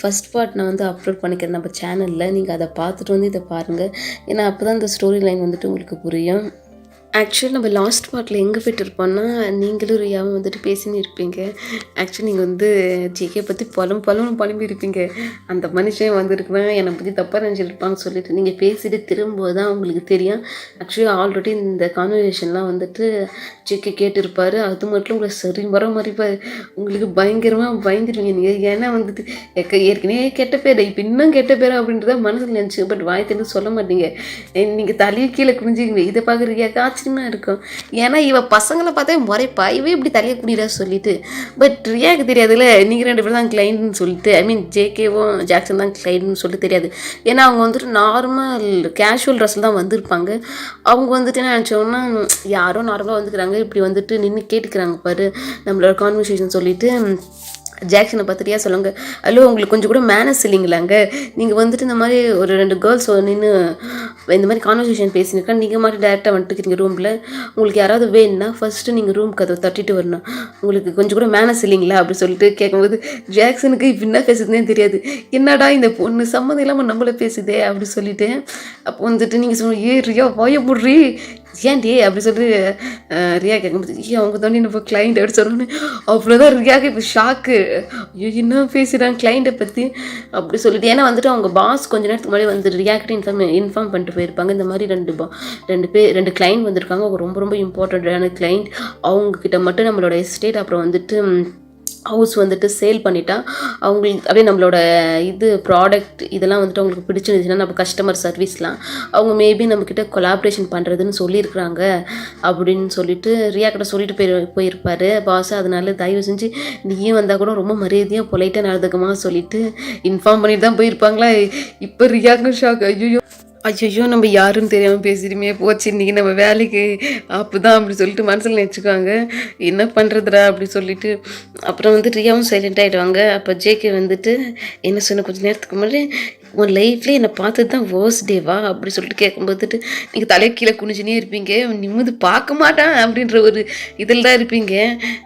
First part நான் வந்து upload பண்ணிக்கிறேன் நம்ம சேனலில். நீங்கள் அதை பார்த்துட்டு வந்து இதை பாருங்கள். ஏன்னா அப்போ தான் இந்த ஸ்டோரி லைன் வந்துட்டு உங்களுக்கு புரியும். ஆக்சுவலி நம்ம லாஸ்ட் பார்ட்டில் எங்கே போய்ட்டு இருப்போம்னா, நீங்களும் ரியாவும் வந்துட்டு பேசின்னு இருப்பீங்க. ஆக்சுவலி நீங்கள் வந்து ஜேகே பற்றி புலம்பி இருப்பீங்க. அந்த மனுஷன் வந்துருக்குவேன் என்னை பற்றி தப்பாக நினச்சிருப்பான்னு சொல்லிட்டு நீங்கள் பேசிட்டு திரும்பும்போது தான் உங்களுக்கு தெரியும். ஆக்சுவலி ஆல்ரெடி இந்த கான்வர்சேஷன்லாம் வந்துட்டு ஜேகே கேட்டிருப்பார். அது மட்டும் உங்களுக்கு சரி வர மாதிரிப்பார். உங்களுக்கு பயங்கரமாக பயந்துருவீங்க நீங்கள். ஏன்னா வந்துட்டு ஏற்கனவே கெட்ட பேர், இப்போ இன்னும் கெட்ட பேர் அப்படின்றத மனசில் நினச்சி பட் வாய் தெரிந்து சொல்ல மாட்டீங்க. நீங்கள் தலையை கீழே குனிஞ்சிங்க. இதை பார்க்குறீங்க காய்ச்சி இருக்கும். ஏன்னா இவ பசங்களை பார்த்தா முறைப்பா, இவ இப்படி தலையை குடிடா சொல்லிட்டு. பட் ரியாக்கு தெரியாதுல்ல, நீங்கள் 2 பேர் தான் கிளைண்ட்னு சொல்லிட்டு. ஐ மீன் ஜேகேவும் ஜாக்சன் தான் கிளைண்ட்னு சொல்லிட்டு தெரியாது. ஏன்னா அவங்க வந்துட்டு நார்மல் கேஷுவல் ட்ரெஸ்ஸில் தான் வந்திருப்பாங்க. அவங்க வந்துட்டு என்ன நினச்சோன்னா, யாரோ நார்மலாக வந்துக்கிறாங்க, இப்படி வந்துட்டு நின்று கேட்டுக்கிறாங்க பாரு நம்மளோட கான்வர்சேஷன் சொல்லிட்டு ஜாக்சனை பார்த்துட்டியா சொல்லுங்க. ஹலோ, உங்களுக்கு கொஞ்சம் கூட மேனஸ் இல்லைங்களாங்க. நீங்கள் வந்துட்டு இந்த மாதிரி ஒரு 2 கேர்ள்ஸ் நின்று இந்த மாதிரி கான்வர்சேஷன் பேசினிருக்கா, நீங்கள் மாதிரி டேரெக்டாக வந்துட்டுக்கிறீங்க ரூமில். உங்களுக்கு யாராவது வேணும்னா ஃபஸ்ட்டு நீங்கள் ரூம் கதவை தட்டிட்டு வரணும். உங்களுக்கு கொஞ்சம் கூட மேனஸ் இல்லைங்களா அப்படி சொல்லிட்டு கேட்கும்போது ஜாக்சனுக்கு இப்போ என்ன பேசுதுன்னே தெரியாது. என்னடா இந்த பொண்ணு சம்மந்தம் இல்லாமல் நம்மள பேசுதே அப்படி சொல்லிட்டு. அப்போ வந்துட்டு நீங்கள் சொல்லுங்கள், ரியா வாய போடுறீ ஏன்டி அப்படி சொல்லி ரியா கேட்கும்போது, அவங்க தாண்டி நம்ம கிளைண்ட் அப்படி சொல்லணுன்னு அவ்வளோதான். ரியாக்கு இப்போ ஷாக்கு. ஐயோ என்ன பேசுகிறாங்க கிளைண்ட்டை பற்றி அப்படி சொல்லிட்டு. ஏன்னா வந்துட்டு அவங்க பாஸ் கொஞ்ச நேரத்துக்கு முன்னாடி வந்து ரியாக்கிட்ட இன்ஃபார்ம் பண்ணிட்டு போயிருப்பாங்க. இந்த மாதிரி 2 கிளைண்ட் வந்திருக்காங்க. அவங்க ரொம்ப ரொம்ப இம்பார்ட்டண்ட்டான கிளைண்ட். அவங்கக்கிட்ட மட்டும் நம்மளோட எஸ்டேட் அப்புறம் வந்துட்டு ஹவுஸ் வந்துட்டு சேல் பண்ணிட்டா அவங்களுக்கு அப்படியே நம்மளோட இது ப்ராடக்ட் இதெல்லாம் வந்துட்டு அவங்களுக்கு பிடிச்சிருந்துச்சுன்னா நம்ம கஸ்டமர் சர்வீஸ்லாம் அவங்க மேபி நம்மக்கிட்ட கொலாபரேஷன் பண்ணுறதுன்னு சொல்லியிருக்கிறாங்க அப்படின்னு சொல்லிட்டு ரியா கிட்ட சொல்லிட்டு போயிருப்பார் பாஸ். அதனால தயவு செஞ்சு நீயும் வந்தால் கூட ரொம்ப மரியாதையாக பொலைட்டாக நடந்துக்கமா சொல்லிட்டு இன்ஃபார்ம் பண்ணிட்டு தான் போயிருப்பாங்களா. இப்போ ரியாக்குன்னு ஷாக். ஐயோ நம்ம யாருன்னு தெரியாமல் பேசிடுமே போச்சு, இன்றைக்கி நம்ம வேலைக்கு அப்போ தான் அப்படி சொல்லிட்டு மனசில் நினச்சிக்குவாங்க. என்ன பண்ணுறதுடா அப்படி சொல்லிட்டு அப்புறம் வந்து ரியாவும் சைலண்ட் ஆகிடுவாங்க. அப்போ ஜேகே வந்துட்டு என்ன சொன்ன கொஞ்சம் நேரத்துக்கு முன்னாடி, உன் லைஃப்லேயே என்னை பார்த்தது தான் வேர்ஸ்ட் டேவா அப்படி சொல்லிட்டு கேட்கும்போதுட்டு நீங்கள் தலையை கீழே குனிஞ்சுனே இருப்பீங்க. நிம்மதி பார்க்க மாட்டான் அப்படின்ற ஒரு இதில் தான் இருப்பீங்க.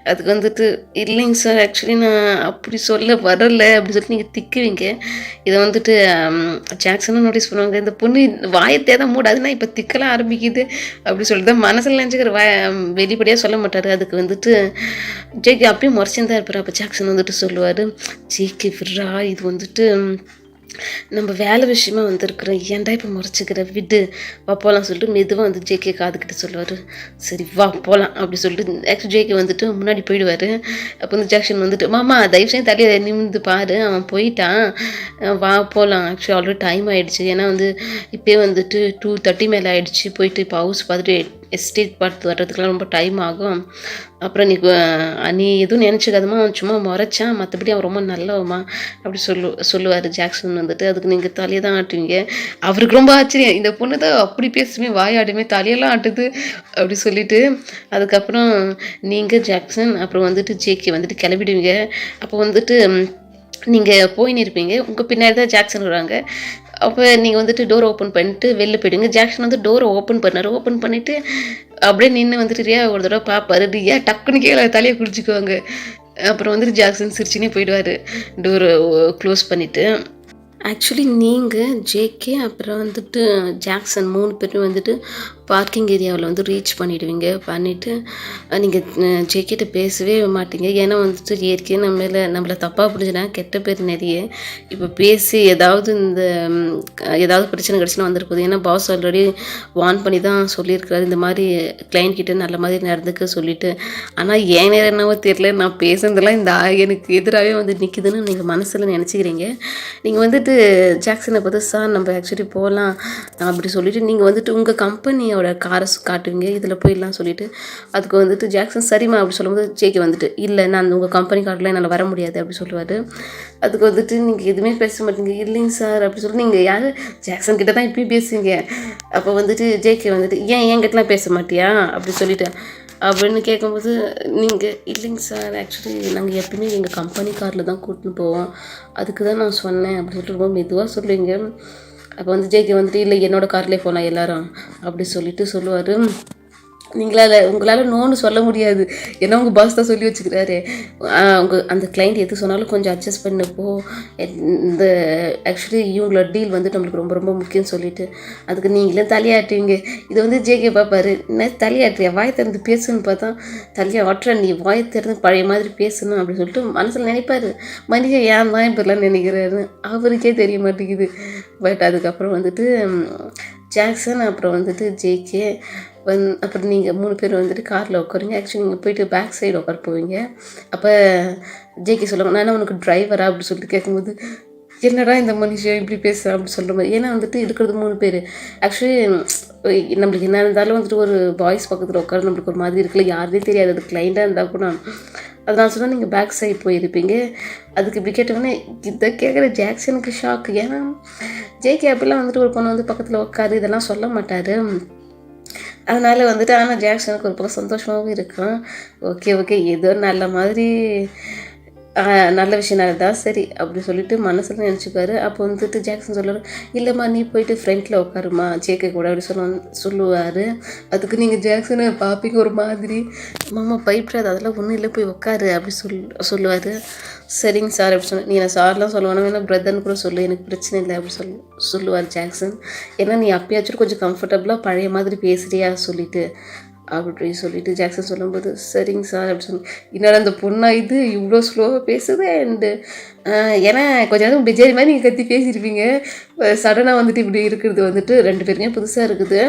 அதுக்கு வந்துட்டு இல்லைங்க சார் ஆக்சுவலி நான் அப்படி சொல்ல வரலை அப்படி சொல்லிட்டு நீங்கள் திக்குவீங்க. இதை வந்துட்டு ஜாக்சனும் நோட்டீஸ் பண்ணுவாங்க. இந்த பொண்ணு வாயத்தே தான் மூடாதுன்னா இப்போ திக்கலாம் ஆரம்பிக்குது அப்படி சொல்லிட்டு தான் மனசில் நினச்சிக்கிற வெளிப்படையாக சொல்ல மாட்டார். அதுக்கு வந்துட்டு ஜேகே அப்படியே முறைச்சின்னு தான் இருப்பார். அப்போ ஜாக்சன் வந்துட்டு சொல்லுவார், ஜேகே விட்றா இது வந்துட்டு நம்ம வேலை விஷயமா வந்திருக்கிறோம், ஏன்டா இப்போ முறைச்சிக்கிற விடு வா போகலாம் சொல்லிட்டு மெதுவாக வந்து ஜேகே காதுக்கிட்ட சொல்லுவார். சரி வா போகலாம் அப்படி சொல்லிட்டு ஆக்சுவலி ஜேகே வந்துட்டு முன்னாடி போயிடுவார். அப்போ வந்து ஜாக்சன் வந்துட்டு மாமா தயவு செய்து தலையை நிமிந்து பாரு அவன் போயிட்டான் வா போகலாம். ஆக்சுவலி ஆல்ரெடி டைம் ஆகிடுச்சு. ஏன்னா வந்து இப்போயே வந்துட்டு 2:30 மேலே ஆகிடுச்சு. போயிட்டு இப்போ ஹவுஸ் பார்த்துட்டு எஸ்டேட் பார்த்து வர்றதுக்கெலாம் ரொம்ப டைம் ஆகும். அப்புறம் நீ எதுவும் நினச்சிக்காதமா அவன் சும்மா முறைச்சான், மற்றபடி அவன் ரொம்ப நல்லவமா அப்படி சொல்லுவார் ஜாக்சன் வந்துட்டு. அதுக்கு நீங்கள் தலையை தான் ஆட்டுவீங்க. அவருக்கு ரொம்ப ஆச்சரியம், இந்த பொண்ணு தான் அப்படி பேசுமே வாயாடுமே தலையெல்லாம் ஆட்டுது அப்படி சொல்லிட்டு. அதுக்கப்புறம் நீங்கள் ஜாக்சன் அப்புறம் வந்துட்டு ஜேகே வந்துட்டு கிளம்பிடுவீங்க. அப்போ வந்துட்டு நீங்கள் போயின்னு இருப்பீங்க. உங்கள் பின்னாடி தான் ஜாக்சன் வருவாங்க. அப்போ நீங்கள் வந்துட்டு டோர் ஓப்பன் பண்ணிட்டு வெளில போயிடுங்க. ஜாக்சன் வந்து டோரை ஓப்பன் பண்ணிவிட்டு அப்படியே நின்று வந்துட்டு ரியா ஒரு தடவை பார்ப்பாரு. ரியா டக்குன்னு கீழே தலையை குடிச்சிக்குவாங்க. அப்புறம் வந்துட்டு ஜாக்சன் சிரிச்சுனே போயிடுவார் டோரை க்ளோஸ் பண்ணிவிட்டு. ஆக்சுவலி நீங்கள் ஜேகே அப்புறம் வந்துட்டு ஜாக்சன் 3 பேரும் வந்துட்டு பார்க்கிங் ஏரியாவில் வந்து ரீச் பண்ணிவிட்டு நீங்கள் ஜேகேட்ட பேசவே மாட்டீங்க. ஏன்னா வந்துட்டு ஏற்கனவே நம்மளை தப்பாக புரிஞ்சுனா கெட்ட பேர் நிறைய. இப்போ பேசி ஏதாவது பிரச்சனை கிடச்சினா வந்துருக்குது. ஏன்னா பாஸ் ஆல்ரெடி வார்ன் பண்ணி தான் சொல்லியிருக்கிறாரு இந்த மாதிரி கிளைண்ட் கிட்டே நல்ல மாதிரி நடந்துக்க சொல்லிவிட்டு. ஆனால் ஏன் நேரம் என்னவோ தெரியல, நான் பேசுனதெல்லாம் இந்த எனக்கு எதிராகவே வந்து நிற்கிதுன்னு நீங்கள் மனசில் நினச்சிக்கிறீங்க. நீங்கள் வந்துட்டு ஜாக்சனை பார்த்து சார் நம்ம ஆக்சுவலி போகலாம் அப்படி சொல்லிவிட்டு நீங்கள் வந்துட்டு உங்கள் கம்பெனியோட காரை காட்டுவீங்க, இதில் போயிடலாம் சொல்லிவிட்டு. அதுக்கு வந்துட்டு ஜாக்சன் சரிம்மா அப்படி சொல்லும்போது ஜேகே வந்துட்டு இல்லை நான் உங்கள் கம்பெனி கார்டில் என்னால் வர முடியாது அப்படி சொல்லுவார். அதுக்கு வந்துட்டு நீங்கள் எதுவுமே பேச மாட்டீங்க. இல்லைங்க சார் அப்படி சொல்லிட்டு நீங்கள் யார் ஜாக்சன் கிட்ட தான் இப்பயும் பேசுவீங்க. அப்போ வந்துட்டு ஜேகே வந்துட்டு ஏன் என்கிட்டலாம் பேச மாட்டியா அப்படி சொல்லிவிட்டு அப்படின்னு கேட்கும்போது நீங்கள் இல்லைங்க சார் ஆக்சுவலி நாங்கள் எப்பவுமே எங்கள் கம்பெனி காரில் தான் கூட்டின்னு போவோம், அதுக்கு தான் நான் சொன்னேன் அப்படி சொல்லிட்டு ரொம்ப மெதுவாக சொல்லுவீங்க. அப்போ வந்து ஜேகே வந்துட்டு இல்லை என்னோடய கார்லேயே போகலாம் எல்லாரும் அப்படி சொல்லிட்டு சொல்லுவார். உங்களால் நோன்னு சொல்ல முடியாது. ஏன்னா உங்கள் பாஸ் தான் சொல்லி வச்சுக்கிறாரு. அந்த கிளைண்ட் எது சொன்னாலும் கொஞ்சம் அட்ஜஸ்ட் பண்ணப்போ இந்த ஆக்சுவலி இவங்களோட டீல் வந்து நம்மளுக்கு ரொம்ப ரொம்ப முக்கியம்னு சொல்லிட்டு அதுக்கு நீங்களே தலையாட்டுவீங்க. இது வந்து ஜேகே பார்ப்பாரு, என்ன தலையாட்டுறியா, வாய் திறந்து பேசுன்னு பார்த்தா தலையாட்டுற, நீ வாய் திறந்து பழைய மாதிரி பேசணும் அப்படின்னு சொல்லிட்டு மனசில் நினைப்பார். மனுஷன் ஏன் தான் இப்படிலாம் நினைக்கிறாரு அவருக்கே தெரிய மாட்டேங்குது. பட் அதுக்கப்புறம் வந்துட்டு ஜாக்சன் அப்புறம் வந்துட்டு ஜேகே அப்புறம் நீங்கள் 3 பேர் வந்துட்டு காரில் உட்காருங்க. ஆக்சுவலி நீங்கள் போயிட்டு பேக் சைடு உட்கார போவீங்க. அப்போ ஜேகே சொல்லுவாங்க, நான் உனக்கு டிரைவரா அப்படின்னு சொல்லிட்டு கேட்கும்போது என்னடா இந்த மனுஷன் இப்படி பேசுகிறேன் அப்படின்னு சொல்கிற மாதிரி. ஏன்னா வந்துட்டு இருக்கிறது 3 பேர். ஆக்சுவலி நம்மளுக்கு என்ன இருந்தாலும் வந்துட்டு ஒரு பாய்ஸ் பக்கத்தில் உட்கார நம்மளுக்கு ஒரு மாதிரி இருக்குல்ல, யாருதே தெரியாது, அது கிளைண்டாக இருந்தால் கூட. அதனால் சொன்னால் நீங்கள் பேக் சைடு போயிருப்பீங்க. அதுக்கு இப்படி கேட்டோன்னே இதை கேட்குற ஜாக்சனுக்கு ஷாக்கு. ஏன்னா ஜேகே அப்படிலாம் வந்துட்டு ஒரு பொண்ணு வந்து பக்கத்தில் உட்காரு இதெல்லாம் சொல்ல மாட்டார். அதனால் வந்துட்டு ஆனால் ஜாக்சனுக்கு ஒரு பக்கம் சந்தோஷமாகவும் இருக்கும். ஓகே ஏதோ நல்ல மாதிரி நல்ல விஷயம் நடந்தால் சரி அப்படி சொல்லிட்டு மனசில் நினச்சிக்குவார். அப்போ வந்துட்டு ஜாக்சன் சொல்லுவார், இல்லைம்மா நீ போயிட்டு ஃப்ரண்ட்டில் உட்காருமா ஜேகே கூட அப்படி சொல்லுவார். அதுக்கு நீங்கள் ஜாக்சனை பார்ப்பீங்க ஒரு மாதிரி, மாமா பயப்படாது அதெல்லாம் ஒன்றும் இல்லை போய் உட்காரு அப்படி சொல்லுவார். சரிங்க சார் அப்படி சொன்னேன். நீ நான் சார்லாம் சொல்லுவானா வேணா பிரதர்னு கூட சொல்லு, எனக்கு பிரச்சனை இல்லை அப்படி சொல்லுவார் ஜாக்சன். ஏன்னா நீ அப்பயாச்சும் கொஞ்சம் கம்ஃபர்டபுளாக பழைய மாதிரி பேசுகிறியா சொல்லிட்டு அப்படி சொல்லிட்டு ஜாக்சன் சொல்லும்போது சரிங்க சார் அப்படி சொன்னேன். என்னடா அந்த பொண்ணா இது இவ்வளோ ஸ்லோவாக பேசுது. அண்டு ஏன்னா கொஞ்சம் நேரம் பிஜேரி மாதிரி நீங்கள் கத்தி பேசியிருப்பீங்க, சடனாக வந்துட்டு இப்படி இருக்கிறது வந்துட்டு 2 பேருமே புதுசாக இருக்குது.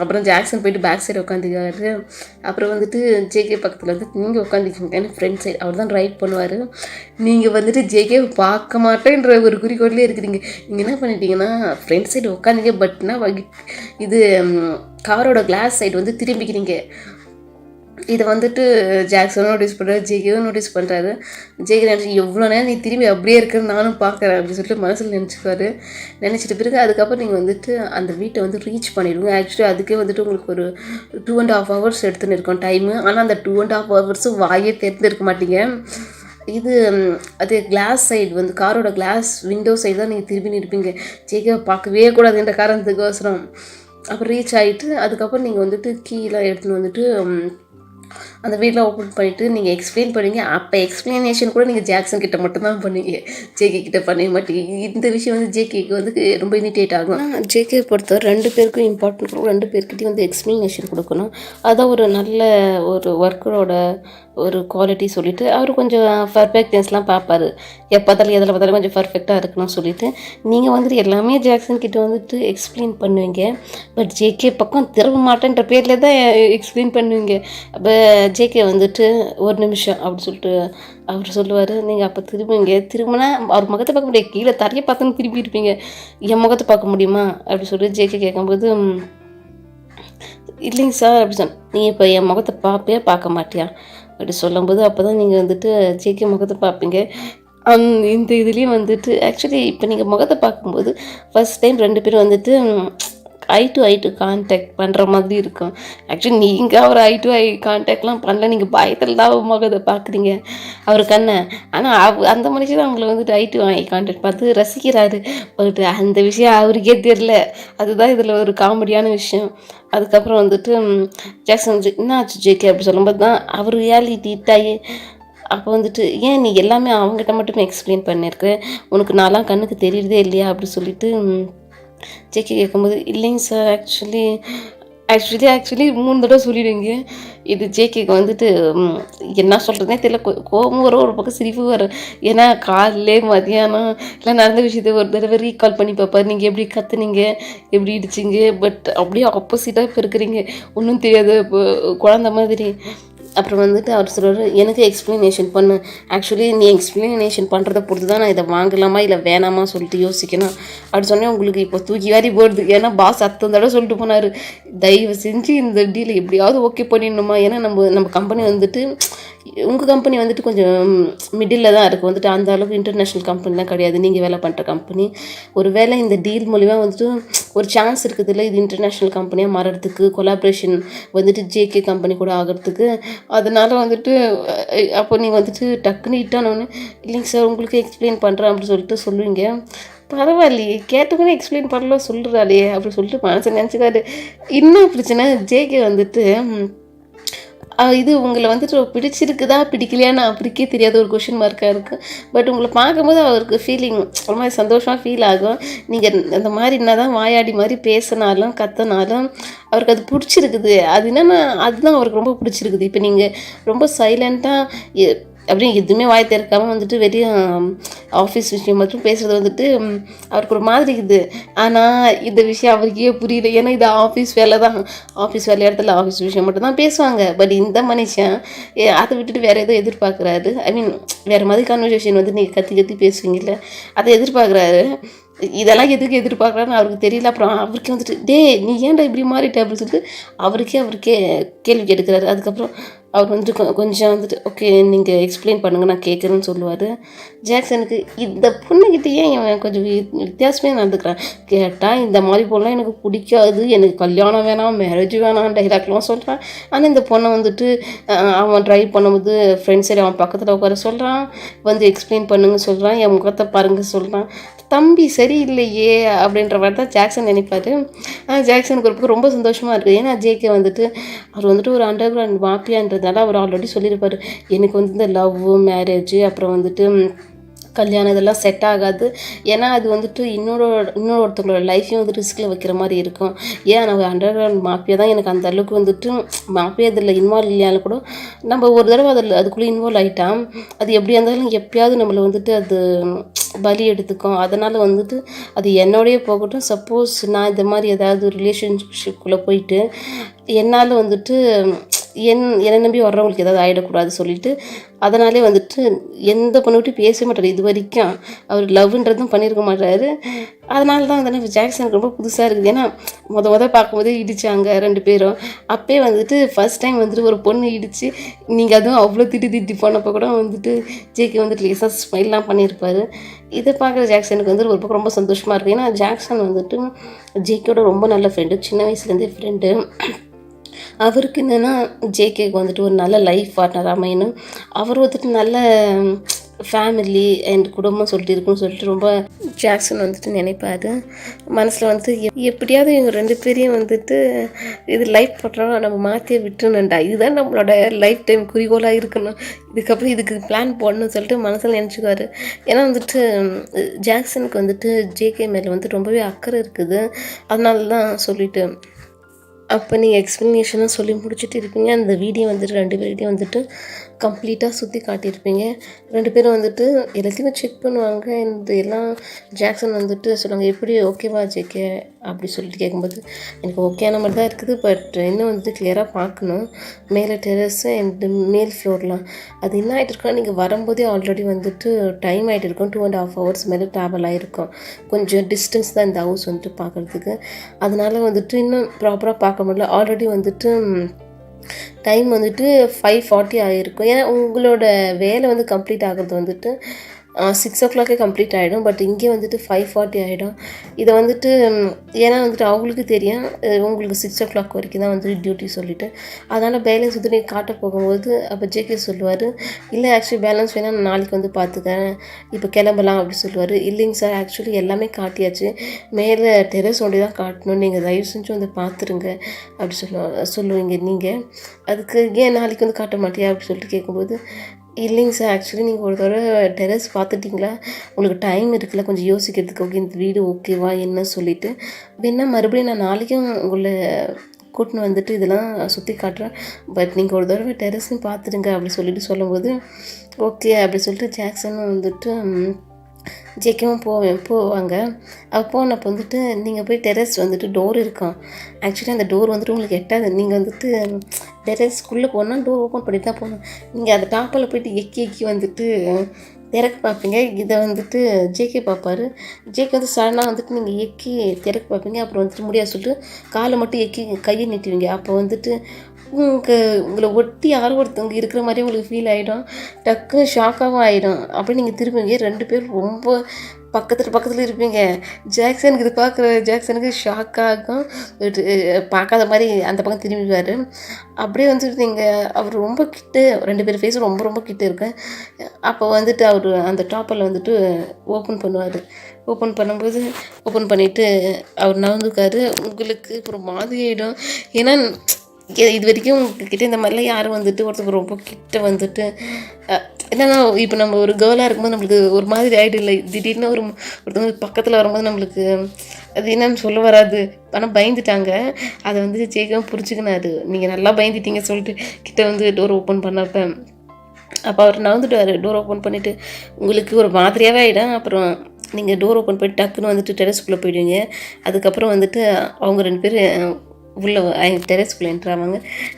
அப்புறம் ஜாக்சன் போயிட்டு பேக் சைடு உட்காந்துக்காரு. அப்புறம் வந்துட்டு ஜேகே பக்கத்தில் வந்துட்டு நீங்கள் உட்காந்துக்கிங்க, ஃப்ரண்ட் சைடு அவர் தான் ரைட் பண்ணுவார். நீங்கள் வந்துட்டு ஜேகே பார்க்க மாட்டேன்ற ஒரு குறிக்கோள்லேயே இருக்கிறீங்க. நீங்கள் என்ன பண்ணிட்டீங்கன்னா ஃப்ரண்ட் சைடு உட்காந்துங்க, பட்னா இது காரோட கிளாஸ் சைடு வந்து திரும்பிக்கிறீங்க. இதை வந்துட்டு ஜாக்சனும் நோட்டீஸ் பண்ணுறாரு, ஜேகேவும் நோட்டீஸ் பண்ணுறாரு. ஜேகே நினச்சி எவ்வளோ நேரம் நீ திரும்பி அப்படியே இருக்குன்னு நானும் பார்க்குறேன் அப்படின்னு சொல்லிட்டு மனசில் நினச்சிக்குவாரு. நினச்சிட்டு பிறகு அதுக்கப்புறம் நீங்கள் வந்துட்டு அந்த வீட்டை வந்து ரீச் பண்ணிவிடுங்க. ஆக்சுவலி அதுக்கே வந்துட்டு உங்களுக்கு ஒரு 2.5 hours எடுத்துன்னு இருக்கும் டைமு. ஆனால் அந்த 2.5 hours வாயே தேர்ந்தெடுக்க மாட்டீங்க. இது அது கிளாஸ் சைடு வந்து காரோட கிளாஸ் விண்டோ சைடு தான் நீங்கள் திரும்பி நிற்பீங்க. ஜேகே பார்க்கவே கூடாதுன்ற காரணத்துக்கு அவசரம். அப்புறம் ரீச் ஆகிட்டு அதுக்கப்புறம் நீங்கள் வந்துட்டு கீழே எடுத்துன்னு வந்துட்டு அந்த வீட்டில் ஓப்பன் பண்ணிவிட்டு நீங்கள் எக்ஸ்பிளைன் பண்ணுவீங்க. அப்போ எக்ஸ்பிளனேஷன் கூட நீங்கள் ஜாக்சன் கிட்ட மட்டும்தான் பண்ணுவீங்க, ஜேகே கிட்ட பண்ணவே மாட்டீங்க. இந்த விஷயம் வந்து ஜேகேக்கு வந்து ரொம்ப இரிட்டேட் ஆகும். ஜேகே பொறுத்தவரை 2 பேருக்கும் இம்பார்ட்டன்ட் கொடுக்கும், 2 பேர்கிட்டையும் வந்து எக்ஸ்பிளனேஷன் கொடுக்கணும். அதான் ஒரு நல்ல ஒரு ஒர்க்கரோட ஒரு குவாலிட்டி சொல்லிவிட்டு அவர் கொஞ்சம் பர்ஃபெக்ட்னஸ்லாம் பார்ப்பார். எப்போதாலும் எதில் பார்த்தாலும் கொஞ்சம் பர்ஃபெக்டாக இருக்கணும்னு சொல்லிவிட்டு நீங்கள் வந்துட்டு எல்லாமே ஜாக்சன் கிட்ட வந்துட்டு எக்ஸ்பிளைன் பண்ணுவீங்க. பட் ஜேகே பக்கம் திரும்ப மாட்டேன்ற பேரில் தான் எக்ஸ்பிளைன் பண்ணுவீங்க. அப்போ ஜேகே வந்துட்டு ஒரு நிமிஷம் அப்படி சொல்லிட்டு அவர் சொல்லுவார். நீங்கள் அப்போ திரும்பினா அவர் முகத்தை பார்க்க முடியாது, கீழே தரையை பார்த்துன்னு திரும்பி இருப்பீங்க. என் முகத்தை பார்க்க முடியுமா அப்படி சொல்லிட்டு ஜேகே கேட்கும்போது இல்லைங்க சார் அப்படி சொன்னேன். நீ இப்போ என் முகத்தை பார்க்க மாட்டியா அப்படி சொல்லும்போது அப்போ தான் நீங்கள் வந்துட்டு ஜேகே முகத்தை பார்ப்பீங்க. இந்த இதுலேயும் வந்துட்டு ஆக்சுவலி இப்போ நீங்கள் முகத்தை பார்க்கும்போது ஃபஸ்ட் டைம் 2 பேரும் வந்துட்டு ஐ டு கான்டாக்ட் பண்ணுற மாதிரி இருக்கும். ஆக்சுவலி நீங்கள் அவர் ஐ டு கான்டாக்ட்லாம் பண்ணல, நீங்கள் பயத்தில் தான் முகத்தை பார்க்குறீங்க அவர் கண்ணை. ஆனால் அந்த மனுஷன் தான் அவங்கள வந்துட்டு ஐ டு கான்டாக்ட் பார்த்து ரசிக்கிறாரு. பட் அந்த விஷயம் அவருக்கே தெரில. அதுதான் இதில் ஒரு காமெடியான விஷயம். அதுக்கப்புறம் வந்துட்டு ஜாக்சன் என்ன ஆச்சு ஜேகே அப்படி சொல்லும்போது தான் அவர் ரியாலிட்டி ஹிட்டாகி அப்போ வந்துட்டு ஏன் நீ எல்லாமே அவங்ககிட்ட மட்டுமே எக்ஸ்பிளைன் பண்ணியிருக்க, உனக்கு நான்லாம் கண்ணுக்கு தெரியுறதே இல்லையா அப்படி சொல்லிட்டு ஜேகே கேட்கும்போது இல்லைங்க சார் ஆக்சுவலி 3 தடவை சொல்லிடுவீங்க. இது ஜேகேக்கு வந்துட்டு என்ன சொல்கிறதுனே தெரியல. கோபம் வரும், ஒரு பக்கம் சிரிப்பு வரும். ஏன்னா காலையிலே மதியானம் இல்லை நடந்த விஷயத்த ஒரு தடவை ரீகால் பண்ணி பார்ப்பார். நீங்கள் எப்படி கற்றுனீங்க, எப்படி இடிச்சிங்க, பட் அப்படியே ஆப்போசிட்டாக இப்போ இருக்கிறீங்க, ஒன்றும் தெரியாது இப்போ குழந்த மாதிரி. அப்புறம் வந்துட்டு அவர் சொல்கிறார், எனக்கு எக்ஸ்ப்ளனேஷன் பண்ணு. ஆக்சுவலி நீ எக்ஸ்ப்ளனேஷன் பண்ணுறத பொறுத்து தான் நான் இதை வாங்கலாமா இல்லை வேணாமா சொல்லிட்டு யோசிக்கணும் அப்படி சொன்னேன். உங்களுக்கு இப்போ தூக்கி வாரி போடுது. ஏன்னா பாஸ் 10 தடவை சொல்லிட்டு போனார், தயவு செஞ்சு இந்த டீல் எப்படியாவது ஓகே பண்ணிடணுமா. ஏன்னா நம்ம கம்பெனி வந்துட்டு உங்கள் கம்பெனி வந்துட்டு கொஞ்சம் மிடில் தான் இருக்குது, வந்துட்டு அந்த அளவுக்கு இன்டர்நேஷ்னல் கம்பெனிலாம் கிடையாது, நீங்கள் வேலை பண்ணுற கம்பெனி. ஒரு வேளை இந்த டீல் மூலிமா வந்துட்டு ஒரு சான்ஸ் இருக்குது இல்லை, இது இன்டர்நேஷ்னல் கம்பெனியாக மாறுறதுக்கு, கொலாபரேஷன் வந்துட்டு ஜேகே கம்பெனி கூட ஆகிறதுக்கு. அதனால் வந்துட்டு அப்போ நீங்கள் வந்துட்டு டக்குன்னு ஹிட்டானோன்னு இல்லைங்க சார் உங்களுக்கு எக்ஸ்பிளைன் பண்ணுறேன் அப்படின்னு சொல்லிட்டு சொல்லுவீங்க. பரவாயில்லையே கேட்டவொடனே எக்ஸ்பிளைன் பண்ணலாம் சொல்கிறாளே அப்படி சொல்லிட்டு மனசை நினச்சிக்காரு. இன்னும் பிரச்சனை ஜேகே வந்துட்டு இது உங்களை வந்துட்டு பிடிச்சிருக்குதா பிடிக்கலையான்னு அவருக்கே தெரியாத ஒரு கொஷின் மார்க்காக இருக்குது. பட் உங்களை பார்க்கும்போது அவருக்கு ஃபீலிங் ஒரு மாதிரி சந்தோஷமாக ஃபீல் ஆகும். நீங்கள் அந்த மாதிரி என்ன தான் வாயாடி மாதிரி பேசினாலும் கத்தினாலும் அவருக்கு அது பிடிச்சிருக்குது. அது என்னென்னா அதுதான் அவருக்கு ரொம்ப பிடிச்சிருக்குது. இப்போ நீங்கள் ரொம்ப சைலண்ட்டாக அப்படின்னு எதுவுமே வாய் திறக்காமல் வந்துட்டு வெறும் ஆஃபீஸ் விஷயம் மட்டும் பேசுகிறது வந்துட்டு அவருக்கு ஒரு மாதிரி இருக்குது. ஆனால் இந்த விஷயம் அவருக்கே புரியல. ஏன்னா இது ஆஃபீஸ் வேலை தான். ஆஃபீஸ் வேலை இடத்துல ஆஃபீஸ் விஷயம் மட்டும் தான் பேசுவாங்க. பட் இந்த மனுஷன் அதை விட்டுட்டு வேறு ஏதோ எதிர்பார்க்குறாரு. ஐ மீன் வேறு மாதிரி கான்வர்சேஷன் வந்து நீங்கள் கத்தி கத்தி பேசுவீங்கல்ல, அதை எதிர்பார்க்குறாரு. இதெல்லாம் எதுக்கு எதிர்பார்க்குறான்னு அவருக்கு தெரியல. அப்புறம் அவருக்கே வந்துட்டு நீ ஏன்டா இப்படி மாறிட்ட அப்படின்னு சொல்லிட்டு அவருக்கே கேள்வி கேட்டுக்கிறாரு. அதுக்கப்புறம் அவர் வந்துட்டு கொஞ்சம் வந்துட்டு ஓகே நீங்கள் எக்ஸ்பிளைன் பண்ணுங்கள் நான் கேட்குறேன்னு சொல்லுவார். ஜாக்சனுக்கு இந்த பொண்ணுக்கிட்ட ஏன் இவன் கொஞ்சம் வித்தியாசமே நடந்துக்கிறான். கேட்டால் இந்த மாதிரி பொண்ணெலாம் எனக்கு பிடிக்காது, எனக்கு கல்யாணம் வேணாம், மேரேஜ் வேணாம் டைலாக்லாம் சொல்கிறான். ஆனால் இந்த பொண்ணை வந்துட்டு அவன் ட்ரைவ் பண்ணும்போது ஃப்ரெண்ட்ஸ் சரி அவன் பக்கத்தில் உட்கார சொல்கிறான், வந்து எக்ஸ்பிளைன் பண்ணுங்க சொல்கிறான், என் முகத்தை பாருங்க சொல்கிறான். தம்பி சரியில்லையே அப்படின்ற மாதிரி தான் ஜாக்சன் நினைப்பார். ஜாக்சனுக்கு ஒரு ரொம்ப சந்தோஷமாக இருக்குது. ஏன்னா ஜேகே வந்துட்டு அவர் வந்துட்டு ஒரு அண்டர் கிரவுண்ட் மாஃபியான்றதால அவர் ஆல்ரெடி சொல்லியிருப்பார், எனக்கு வந்து இந்த லவ் மேரேஜ் அப்புறம் வந்துட்டு கல்யாணம் இதெல்லாம் செட் ஆகாது. ஏன்னா அது வந்துட்டு இன்னொருத்தவங்களோட லைஃப்பையும் வந்து ரிஸ்கில் வைக்கிற மாதிரி இருக்கும். ஏன் நம்ம அண்டர் கிரவுண்ட் மாஃபியா தான் எனக்கு அந்த அளவுக்கு வந்துட்டு மாஃபியா இதில் இன்வால்வ் இல்லையாலும் கூட நம்ம ஒரு தடவை அதுக்குள்ளே இன்வால்வ் ஆகிட்டான் அது எப்படியா இருந்தாலும் எப்பயாவது நம்மளை வந்துட்டு அது பலி எடுத்துக்கும். அதனால் வந்துட்டு அது என்னோடய போகட்டும். சப்போஸ் நான் இந்த மாதிரி ஏதாவது ரிலேஷன்ஷிப்குள்ளே போயிட்டு என்னால் வந்துட்டு என்னை நம்பி வர்றவங்களுக்கு ஏதாவது ஆகிடக்கூடாது சொல்லிவிட்டு அதனாலே வந்துட்டு எந்த பொண்ணுகிட்டையும் பேச மாட்டார். இது வரைக்கும் அவர் லவ்ன்றதும் பண்ணியிருக்க மாட்டார். அதனால தான் வந்து ஜாக்சனுக்கு ரொம்ப புதுசாக இருக்குது. ஏன்னா பார்க்கும்போதே இடித்தாங்க 2 பேரும். அப்போயே வந்துட்டு ஃபஸ்ட் டைம் வந்துட்டு ஒரு பொண்ணு இடித்து நீங்கள் அதுவும் அவ்வளோ திட்டி போனப்போ கூட வந்துட்டு ஜேகே வந்துட்டு லேசாக ஸ்மைல்லாம் பண்ணியிருப்பார். இதை பார்க்குற ஜாக்சனுக்கு வந்து ரொம்ப சந்தோஷமாக இருக்குது. ஏன்னா ஜாக்சன் வந்துட்டு ஜேகேயோட ரொம்ப நல்ல ஃப்ரெண்டு, சின்ன வயசுலேருந்தே ஃப்ரெண்டு. அவருக்கு என்னென்னா ஜேகேக்கு வந்துட்டு ஒரு நல்ல லைஃப் பார்ட்னர் அமையணும், அவர் வந்துட்டு நல்ல ஃபேமிலி அண்ட் குடும்பம் சொல்லிட்டு இருக்குன்னு சொல்லிட்டு ரொம்ப ஜாக்சன் வந்துட்டு நினைப்பார். மனசில் வந்துட்டு எப்படியாவது இவங்க 2 பேரையும் வந்துட்டு இது லைஃப் பண்ணுறோம் நம்ம மாற்றியே விட்டுணுண்டா, இதுதான் நம்மளோட லைஃப் டைம் குறிக்கோளாக இருக்கணும், இதுக்கப்புறம் இதுக்கு பிளான் போடணும்னு சொல்லிட்டு மனசில் நினச்சிக்குவார். ஏன்னா வந்துட்டு ஜாக்சனுக்கு வந்துட்டு ஜேகே மேலே வந்துட்டு ரொம்பவே அக்கறை இருக்குது. அதனால தான் சொல்லிவிட்டு அப்போ நீங்கள் எக்ஸ்ப்ளனேஷனாக சொல்லி முடிச்சுட்டு இருப்பீங்க. அந்த வீடியோ வந்துட்டு 2 பேர்கிட்டையும் வந்துட்டு கம்ப்ளீட்டாக சுற்றி காட்டியிருப்பீங்க. 2 பேரும் வந்துட்டு எல்லாத்தையுமே செக் பண்ணுவாங்க. இந்த எல்லாம் ஜாக்சன் வந்துட்டு சொல்லுவாங்க எப்படி ஓகேவா ஜேகே அப்படி சொல்லிட்டு கேட்கும்போது எனக்கு ஓகேயான மாதிரி தான் இருக்குது, பட் இன்னும் வந்துட்டு கிளியராக பார்க்கணும் மேலே டெரஸு அண்ட் மேல் ஃப்ளோர்லாம் அது என்ன ஆகிட்டு இருக்கா. நீங்கள் வரும்போதே ஆல்ரெடி வந்துட்டு டைம் ஆகிட்டு இருக்கும், 2.5 hours மேலே ட்ராவல் ஆகிருக்கும். கொஞ்சம் டிஸ்டன்ஸ் தான் இந்த ஹவுஸ் வந்துட்டு பார்க்குறதுக்கு. அதனால் வந்துட்டு இன்னும் ப்ராப்பராக பார்க்க முடியல. ஆல்ரெடி வந்துட்டு டைம் வந்துட்டு 5:40 ஆகிருக்கும். ஏன்னா உங்களோட வேலை வந்து கம்ப்ளீட் ஆகிறது வந்துட்டு 6 o'clock கம்ப்ளீட் ஆகிடும். பட் இங்கே வந்துட்டு 5:40 ஆகிடும். இதை வந்துட்டு ஏன்னா வந்துட்டு அவங்களுக்கு தெரியும் உங்களுக்கு 6 o'clock வரைக்கும் தான் வந்துட்டு டியூட்டி சொல்லிவிட்டு அதனால் பேலன்ஸ் வந்து நீங்கள் காட்ட போகும்போது அப்போ ஜேகே சொல்லுவார், இல்லை ஆக்சுவலி பேலன்ஸ் வேணால் நான் நாளைக்கு வந்து பார்த்துக்கிறேன், இப்போ கிளம்பலாம் அப்படி சொல்லுவார். இல்லைங்க சார் ஆக்சுவலி எல்லாமே காட்டியாச்சு, மேலே டெரஸ் ஒண்டி தான் காட்டணும், நீங்கள் தயவு செஞ்சு வந்து பார்த்துருங்க அப்படி சொல்லுவீங்க. நீங்கள் அதுக்கு ஏன் நாளைக்கு வந்து காட்ட மாட்டியா அப்படி சொல்லிட்டு கேட்கும்போது இல்லைங்க சார் ஆக்சுவலி நீங்கள் ஒரு தடவை டெரஸ் பார்த்துட்டிங்களா, உங்களுக்கு டைம் இருக்குல்ல கொஞ்சம் யோசிக்கிறதுக்கு, ஓகே இந்த வீடு ஓகேவா என்ன சொல்லிவிட்டு வேணா மறுபடியும் நான் நாளைக்கும் உங்களை கூட்டின்னு வந்துட்டு இதெல்லாம் சுற்றி காட்டுறேன், பட் நீங்கள் ஒரு தடவை டெரஸும் பார்த்துடுங்க அப்படி சொல்லிட்டு சொல்லும்போது ஓகே அப்படி சொல்லிட்டு ஜாக்சனும் வந்துட்டு ஜேகேவும் போவாங்க. போனப்போ வந்துட்டு நீங்கள் போய் டெரஸ் வந்துட்டு டோர் இருக்கும். ஆக்சுவலி அந்த டோர் வந்துட்டு உங்களுக்கு எட்டாது. நீங்கள் வந்துட்டு டெரஸ்க்குள்ளே போனால் டோர் ஓப்பன் பண்ணி தான் போகணும். நீங்கள் அந்த டாப்பில் போய்ட்டு எக்கி வந்துட்டு திறக்க பார்ப்பீங்க. இதை வந்துட்டு ஜேகே பார்ப்பார். ஜேகே வந்து சடனாக வந்துட்டு நீங்கள் திறக்க பார்ப்பீங்க. அப்புறம் வந்துட்டு முடியாது சொல்லிட்டு காலை மட்டும் கையை நீட்டுவீங்க. அப்போ வந்துட்டு உங்களை ஒட்டி யாரும் ஒருத்தவங்க இருக்கிற மாதிரி உங்களுக்கு ஃபீல் ஆகிடும். டக்கு ஷாக்காகவும் ஆகிடும். அப்படி நீங்கள் திரும்புவீங்க. 2 பேரும் ரொம்ப பக்கத்தில் இருப்பீங்க. ஜாக்சனுக்கு இது பார்க்குற ஜாக்சனுக்கு ஷாக் ஆகும். பார்க்காத மாதிரி அந்த பக்கம் திரும்பிடுவார். அப்படியே வந்துட்டு நீங்கள் அவர் ரொம்ப கிட்ட 2 பேர் ஃபேஸும் ரொம்ப ரொம்ப கிட்ட இருக்கேன். அப்போ வந்துட்டு அவர் அந்த டாப்பரில் வந்துட்டு ஓப்பன் பண்ணுவார். ஓப்பன் பண்ணிவிட்டு அவர் நகர்ந்துக்காரு. உங்களுக்கு ஒரு மாதிரி ஆகிடும். ஏன்னா இது வரைக்கும் உங்ககிட்ட இந்த மாதிரிலாம் யாரும் வந்துட்டு ஒருத்தருக்கு ரொம்ப கிட்ட வந்துட்டு என்னன்னா இப்போ நம்ம ஒரு கேர்ளாக இருக்கும்போது நம்மளுக்கு ஒரு மாதிரி ஆகிடும். இல்லை திடீர்னு ஒருத்தவங்க பக்கத்தில் வரும்போது நம்மளுக்கு அது என்னன்னு சொல்ல வராது. ஆனால் பயந்துட்டாங்க. அதை வந்து ஜெயிக்கவும் புரிச்சுக்கினாரு. நீங்கள் நல்லா பயந்துட்டீங்க சொல்லிட்டு கிட்ட வந்து டோர் ஓப்பன் பண்ணப்போ அப்போ அவர் நகர்ந்துட்டார். டோர் ஓப்பன் பண்ணிவிட்டு உங்களுக்கு ஒரு மாதிரியாகவே ஆகிடும். அப்புறம் நீங்கள் டோர் ஓப்பன் பண்ணி டக்குன்னு வந்துட்டு டெரஸ்குள்ளே போயிடுவீங்க. அதுக்கப்புறம் வந்துட்டு அவங்க 2 பேர் உள்ளே டெரஸ்குள்ளே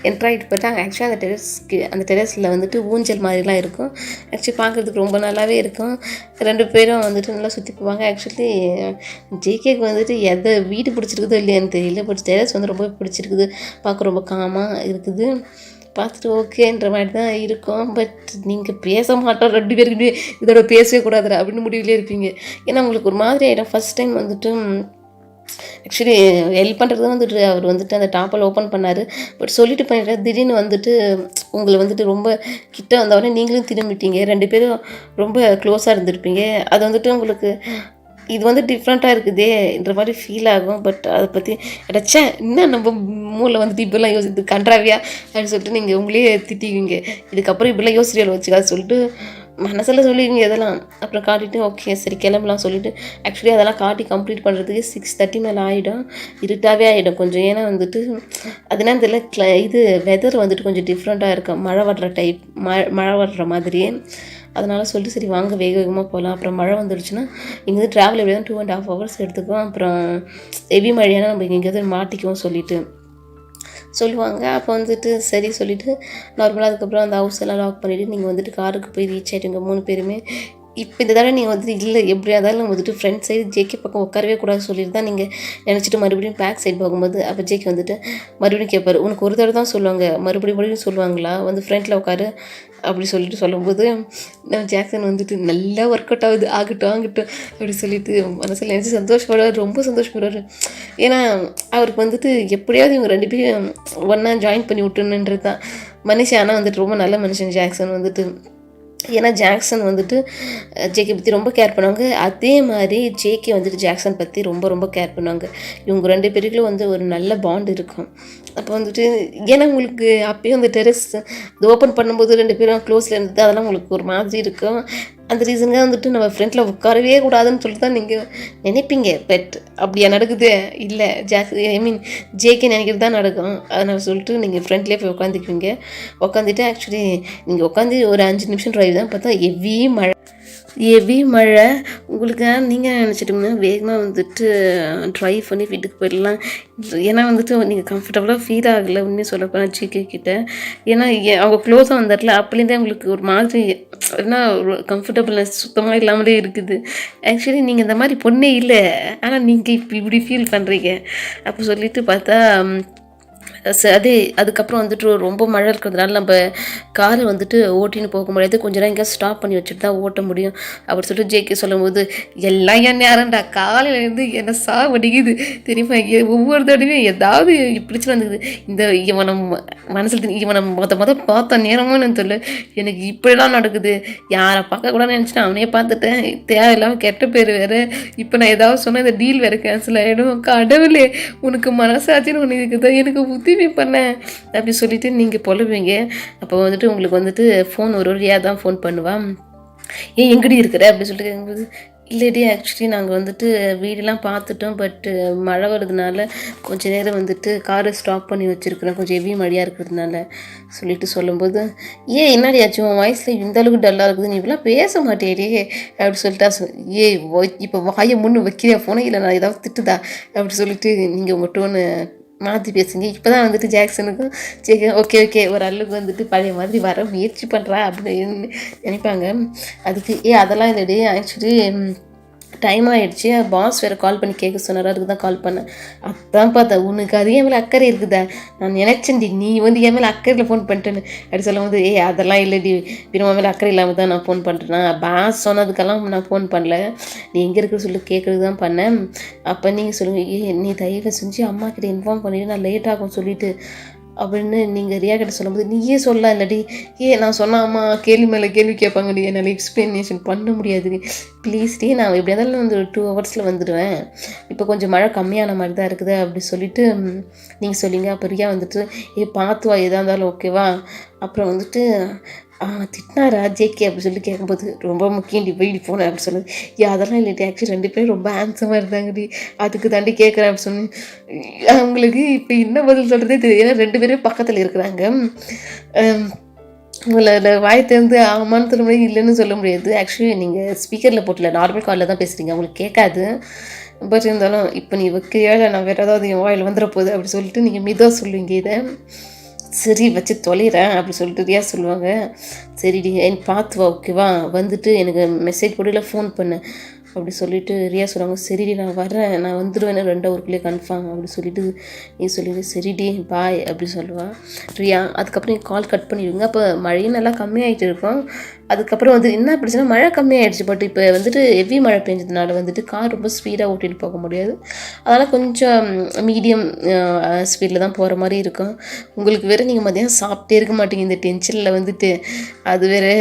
என்ட்ராகிட்டு போயிட்டாங்க. ஆக்சுவலாக அந்த டெரஸில் வந்துட்டு ஊஞ்சல் மாதிரிலாம் இருக்கும். ஆக்சுவலி பார்க்குறதுக்கு ரொம்ப நல்லாவே இருக்கும். 2 பேரும் வந்துட்டு நல்லா சுற்றி போவாங்க. ஆக்சுவலி ஜேகேக்கு வந்துட்டு வீடு பிடிச்சிருக்குதோ இல்லையான்னு தெரியல. பட் டெரஸ் வந்து ரொம்ப பிடிச்சிருக்குது. பார்க்க ரொம்ப காமாக இருக்குது. பார்த்துட்டு ஓகேன்ற மாதிரி தான் இருக்கும். பட் நீங்கள் பேச மாட்டோம் 2 பேருக்கு இதோட பேசவே கூடாதுடா அப்படின்னு முடிவிலே இருப்பீங்க. ஏன்னா உங்களுக்கு ஒரு மாதிரி ஆகிடும். ஃபஸ்ட் டைம் வந்துட்டு ஆக்சுவலி ஹெல்ப் பண்ணுறது வந்துட்டு அவர் வந்துட்டு அந்த டாப்பில் ஓப்பன் பண்ணார். பட் சொல்லிட்டு பண்ணிட்டார். திடீர்னு வந்துட்டு உங்களை வந்துட்டு ரொம்ப கிட்ட வந்தவொடனே நீங்களும் திரும்பிட்டீங்க. 2 பேரும் ரொம்ப க்ளோஸாக இருந்திருப்பீங்க. அது வந்துட்டு உங்களுக்கு இது வந்து டிஃப்ரெண்ட்டாக இருக்குதேன்ற மாதிரி ஃபீல் ஆகும். பட் அதை பற்றி அடைச்சா இன்னும் நம்ம மூளை வந்துட்டு இப்படிலாம் யோசித்து கன்றாவியா அப்படின்னு சொல்லிட்டு நீங்கள் உங்களே திட்டிக்குவீங்க. இதுக்கப்புறம் இப்படிலாம் யோசிரியல் வச்சுக்காது சொல்லிட்டு மனசில் சொல்லிடுவீங்க இதெல்லாம். அப்புறம் காட்டிட்டு ஓகே சரி கிளம்பலாம் சொல்லிவிட்டு ஆக்சுவலி அதெல்லாம் காட்டி கம்ப்ளீட் பண்ணுறதுக்கு 6:30 மேலே ஆகிடும். இருட்டாகவே ஆகிடும் கொஞ்சம். ஏன்னா வந்துட்டு அதனால் தெரியல இது வெதர் வந்துட்டு கொஞ்சம் டிஃப்ரெண்ட்டாக இருக்கும். மழை வர்ற மாதிரியே. அதனால் சொல்லிட்டு சரி வாங்க வேகமாக போகலாம். அப்புறம் மழை வந்துடுச்சுன்னா இங்கே வந்து ட்ராவல் எப்படியா 2.5 hours எடுத்துக்கும். அப்புறம் ஹெவி மழையான நம்ம எங்கேயாவது மாட்டிக்குவோம் சொல்லிட்டு சொல்லுவாங்க. அப்போ வந்துட்டு சரி சொல்லிவிட்டு நார்மலாக அதுக்கப்புறம் அந்த ஹவுஸ் எல்லாம் லாக் பண்ணிவிட்டு நீங்கள் வந்துட்டு காருக்கு போய் ரீச் ஆகிட்டுங்க 3 பேருமே. இப்போ இந்த தடவை நீங்கள் வந்துட்டு இல்லை எப்படியா இருந்தாலும் நம்ம வந்துட்டு ஃப்ரண்ட் சைடு ஜேகே பக்கம் உட்காரவே கூடாது சொல்லிட்டு தான் நீங்கள் நினச்சிட்டு மறுபடியும் பேக் சைடு போகும்போது அப்போ ஜேகே வந்துட்டு மறுபடியும் கேட்பார். உனக்கு ஒரு தடவை தான் சொல்லுவாங்க மறுபடியும் சொல்லுவாங்களா வந்து ஃப்ரண்ட்டில் உட்காரு அப்படி சொல்லிட்டு சொல்லும்போது நம்ம ஜாக்சன் வந்துட்டு நல்லா ஒர்க் அவுட் ஆகட்டும் அப்படி சொல்லிட்டு மனசில் நினச்சி சந்தோஷப்படுவார். ரொம்ப சந்தோஷப்படுவார். ஏன்னா அவருக்கு வந்துட்டு எப்படியாவது இவங்க 2 பேரும் ஒன்றா ஜாயின் பண்ணி விட்டுணுன்றது தான் மனுஷன். ஆனால் வந்துட்டு ரொம்ப நல்ல மனுஷன் ஜாக்சன் வந்துட்டு. ஏன்னா ஜாக்சன் வந்துட்டு ஜேகே பற்றி ரொம்ப கேர் பண்ணுவாங்க. அதே மாதிரி ஜேகே வந்துட்டு ஜாக்சன் பற்றி ரொம்ப ரொம்ப கேர் பண்ணுவாங்க. இவங்க 2 பேருக்குள்ள வந்து ஒரு நல்ல பாண்ட் இருக்கும். அப்போ வந்துட்டு ஏன்னா உங்களுக்கு அப்பயும் அந்த டெரஸ் இது ஓப்பன் பண்ணும்போது 2 பேரும் க்ளோஸில் இருந்தது அதெல்லாம் உங்களுக்கு ஒரு மாதிரி இருக்கும். அந்த ரீசனுக்காக வந்துட்டு நம்ம ஃப்ரெண்டில் உட்காரவே கூடாதுன்னு சொல்லிட்டு தான் நீங்கள் நினைப்பீங்க. பட் அப்படியா நடக்குது இல்லை ஜேகே நினைக்கிறது தான் நடக்கும். அதனால் சொல்லிட்டு நீங்கள் ஃப்ரெண்ட்லேயே போய் உட்காந்துக்குவீங்க. உட்காந்துட்டு ஆக்சுவலி நீங்கள் உட்காந்து ஒரு 5 நிமிஷம் ட்ரைவ் தான் பார்த்தா ஹெவி மழை உங்களுக்கு. நீங்கள் நினச்சிட்டிங்கன்னா வேகமாக வந்துட்டு ட்ரைவ் பண்ணி வீட்டுக்கு போயிடலாம். ஏன்னா வந்துட்டு நீங்கள் கம்ஃபர்டபுளாக ஃபீல் ஆகலை உண்மையை சொல்லப்போனால் ஜிகே கிட்ட. ஏன்னா அவங்க க்ளோஸாக வந்துடல அப்போலேருந்தே உங்களுக்கு ஒரு மாதிரி ஏன்னா ஒரு கம்ஃபர்டபுள்னஸ் சுத்தமாக இல்லாமலே இருக்குது. ஆக்சுவலி நீங்கள் இந்த மாதிரி பொண்ணே இல்லை ஆனால் நீங்கள் இப்படி ஃபீல் பண்ணுறீங்க அப்போ சொல்லிட்டு பார்த்தா அதுக்கப்புறம் வந்துட்டு ரொம்ப மழை இருக்கிறதுனால நம்ம காரை வந்துட்டு ஓட்டின்னு போக முடியாது. கொஞ்ச நேரம் எங்கேயா ஸ்டாப் பண்ணி வச்சுட்டு தான் ஓட்ட முடியும் அப்படி சொல்லிட்டு ஜேகே சொல்லும் போது எல்லாம் என் நேரம்டா காலையிலேருந்து என்ன சாவடிக்குது தெரியுமா. ஒவ்வொரு தடவையும் ஏதாவது பிடிச்சி வந்துக்குது. இவனை மொத பார்த்த நேரமும் எனக்கு தெரியல. எனக்கு இப்படிலாம் நடக்குது. யாரை பார்க்கக்கூடாதுன்னு நினச்சிட்டேன் அவனையே பார்த்துட்டேன். தேவையில்லாமல் கெட்ட பேர் வேறு. இப்போ நான் ஏதாவது சொன்னால் இந்த டீல் வேறு கேன்சல் ஆகிடும். கடவுளே உனக்கு மனசாட்சின்னு ஒன்று இருக்குது எனக்கு உதவி பண்ணேன் அப்படி சொல்லிட்டு நீங்கள் புலவீங்க. அப்போ வந்துட்டு உங்களுக்கு வந்துட்டு ஃபோன் ஒரு வழியாக தான் ஃபோன் பண்ணுவான். ஏன் எங்கடி இருக்கிற அப்படி சொல்லிட்டு கேட்கும்போது இல்லடி ஆக்சுவலி நாங்கள் வந்துட்டு வீடெல்லாம் பார்த்துட்டோம். பட்டு மழை வருதுனால கொஞ்சம் நேரம் வந்துட்டு காரை ஸ்டாப் பண்ணி வச்சுருக்குறோம் கொஞ்சம் ஹெவி மழையாக இருக்கிறதுனால சொல்லிட்டு சொல்லும்போது ஏன் என்னடி ஆச்சு உன் வாய்ஸில் இந்த அளவுக்கு டல்லாக இருக்குது நீ இப்படிலாம் பேச மாட்டேடி அப்படி சொல்லிட்டா இப்போ வாயை முன்னு வைக்கிறியா ஃபோனை இல்லை நான் ஏதாவது திட்டுதா அப்படி சொல்லிட்டு நீங்கள் உங்கள் டோனு மாற்றி பேசுங்க. இப்போ தான் வந்துட்டு ஜாக்சனுக்கும் சரி ஓகே ஒரு அல்லுக்கு வந்துட்டு பழைய மாதிரி வர முயற்சி பண்ணுறா அப்படின்னு நினைப்பாங்க. அதுக்கு அதெல்லாம் இல்லடி ஆக்சுவலி டைம் ஆகிடுச்சு. பாஸ் வேறு கால் பண்ணி கேட்க சொன்னார். அதுக்கு தான் கால் பண்ணேன். அதான் பார்த்தேன், உனக்கு அது என் மேலே அக்கறை இருக்குதா? நான் நினச்சேன்டி நீ வந்து என் மேலே அக்கறையில் ஃபோன் பண்ணிட்டேன்னு அப்படி சொல்லும்போது, அதெல்லாம் இல்லைடி, பிறமா மேலே அக்கறை இல்லாமல் தான் நான் ஃபோன் பண்ணுறேன்னா, பாஸ் சொன்னதுக்கெல்லாம் நான் ஃபோன் பண்ணல, நீ எங்கே இருக்கிற சொல்லி கேட்குறது தான் பண்ணேன். அப்போ நீங்கள் சொல்லுங்கள், நீ தயவு செஞ்சு அம்மா கிட்ட இன்ஃபார்ம் பண்ணிவிட்டு நான் லேட் ஆகும் சொல்லிவிட்டு அப்படின்னு நீங்கள் ரியா கிட்ட சொல்லும்போது, நீயே சொல்லலாம் இல்லாடி, நான் சொன்ன அம்மா கேள்வி மேலே கேள்வி கேட்பாங்கடி, என்னால் எக்ஸ்ப்ளனேஷன் பண்ண முடியாது, ப்ளீஸ்டி நான் எப்படி இருந்தாலும் வந்து 2 ஹவர்ஸில் வந்துடுவேன், இப்போ கொஞ்சம் மழை கம்மியான மாதிரி தான் இருக்குது அப்படி சொல்லிவிட்டு நீங்கள் சொல்லிங்க. அப்போ ரியா வந்துட்டு பார்த்து வா, எதாக இருந்தாலும் ஓகேவா. அப்புறம் வந்துட்டு திட்டினாரா ஜேகே அப்படி சொல்லி கேட்கும்போது, ரொம்ப முக்கியம் டி போய் ஃபோன் அப்படி சொல்லுது. அதெல்லாம் இல்லைட்டி, ஆக்சுவலி 2 பேரும் ரொம்ப ஹேண்ட்ஸமாக இருந்தாங்கடி, அதுக்கு தாண்டி கேட்குறேன் அப்படி சொன்னேன். அவங்களுக்கு இப்போ என்ன பதில் சொல்கிறதே தெரியும், ஏன்னா 2 பேரும் பக்கத்தில் இருக்கிறாங்க. உங்களை வாய் திறந்து ஆமான்னு சொல்ல முடியாது, இல்லைன்னு சொல்ல முடியாது. ஆக்சுவலி நீங்கள் ஸ்பீக்கரில் போட்டல, நார்மல் காலில் தான் பேசுகிறீங்க, அவங்களுக்கு கேட்காது. பட் இருந்தாலும் இப்போ நீ வைக்கிறியா இல்லை நான் வேறு ஏதாவது என் வாயில் வந்துட போகுது அப்படி சொல்லிட்டு நீங்கள் மெதுவாக சொல்லுவீங்க. இதை சரி வச்சு தொலைகிறேன் அப்படி சொல்லிட்டு ரியா சொல்லுவாங்க. சரிடி பார்த்து வா ஓகேவா, வந்துட்டு எனக்கு மெசேஜ் போடல ஃபோன் பண்ணு அப்படி சொல்லிவிட்டு ரியா சொல்லுவாங்க. சரிடி நான் வரேன், நான் வந்துடுவேன் 2 ஹவருக்குள்ளே கன்ஃபார்ம் அப்படி சொல்லிவிட்டு நீ சொல்லிவிடு. சரிடி பாய் அப்படி சொல்லுவாள் ரியா. அதுக்கப்புறம் நீங்கள் கால் கட் பண்ணிவிடுங்க. அப்போ மழையும் நல்லா கம்மியாகிட்டு இருக்கும். அதுக்கப்புறம் வந்து என்ன பிரச்சனை, மழை கம்மியாகிடுச்சு. பட் இப்போ வந்துட்டு ஹெவி மழை பெஞ்சதுனால வந்துட்டு கார் ரொம்ப ஸ்பீடாக ஓட்டிகிட்டு போக முடியாது. அதனால் கொஞ்சம் மீடியம் ஸ்பீடில் தான் போகிற மாதிரி இருக்கும். உங்களுக்கு வேறு நீங்கள் மதியம் சாப்பிட்டே இருக்க மாட்டீங்க இந்த டென்ஷனில் வந்துட்டு, அது வேறு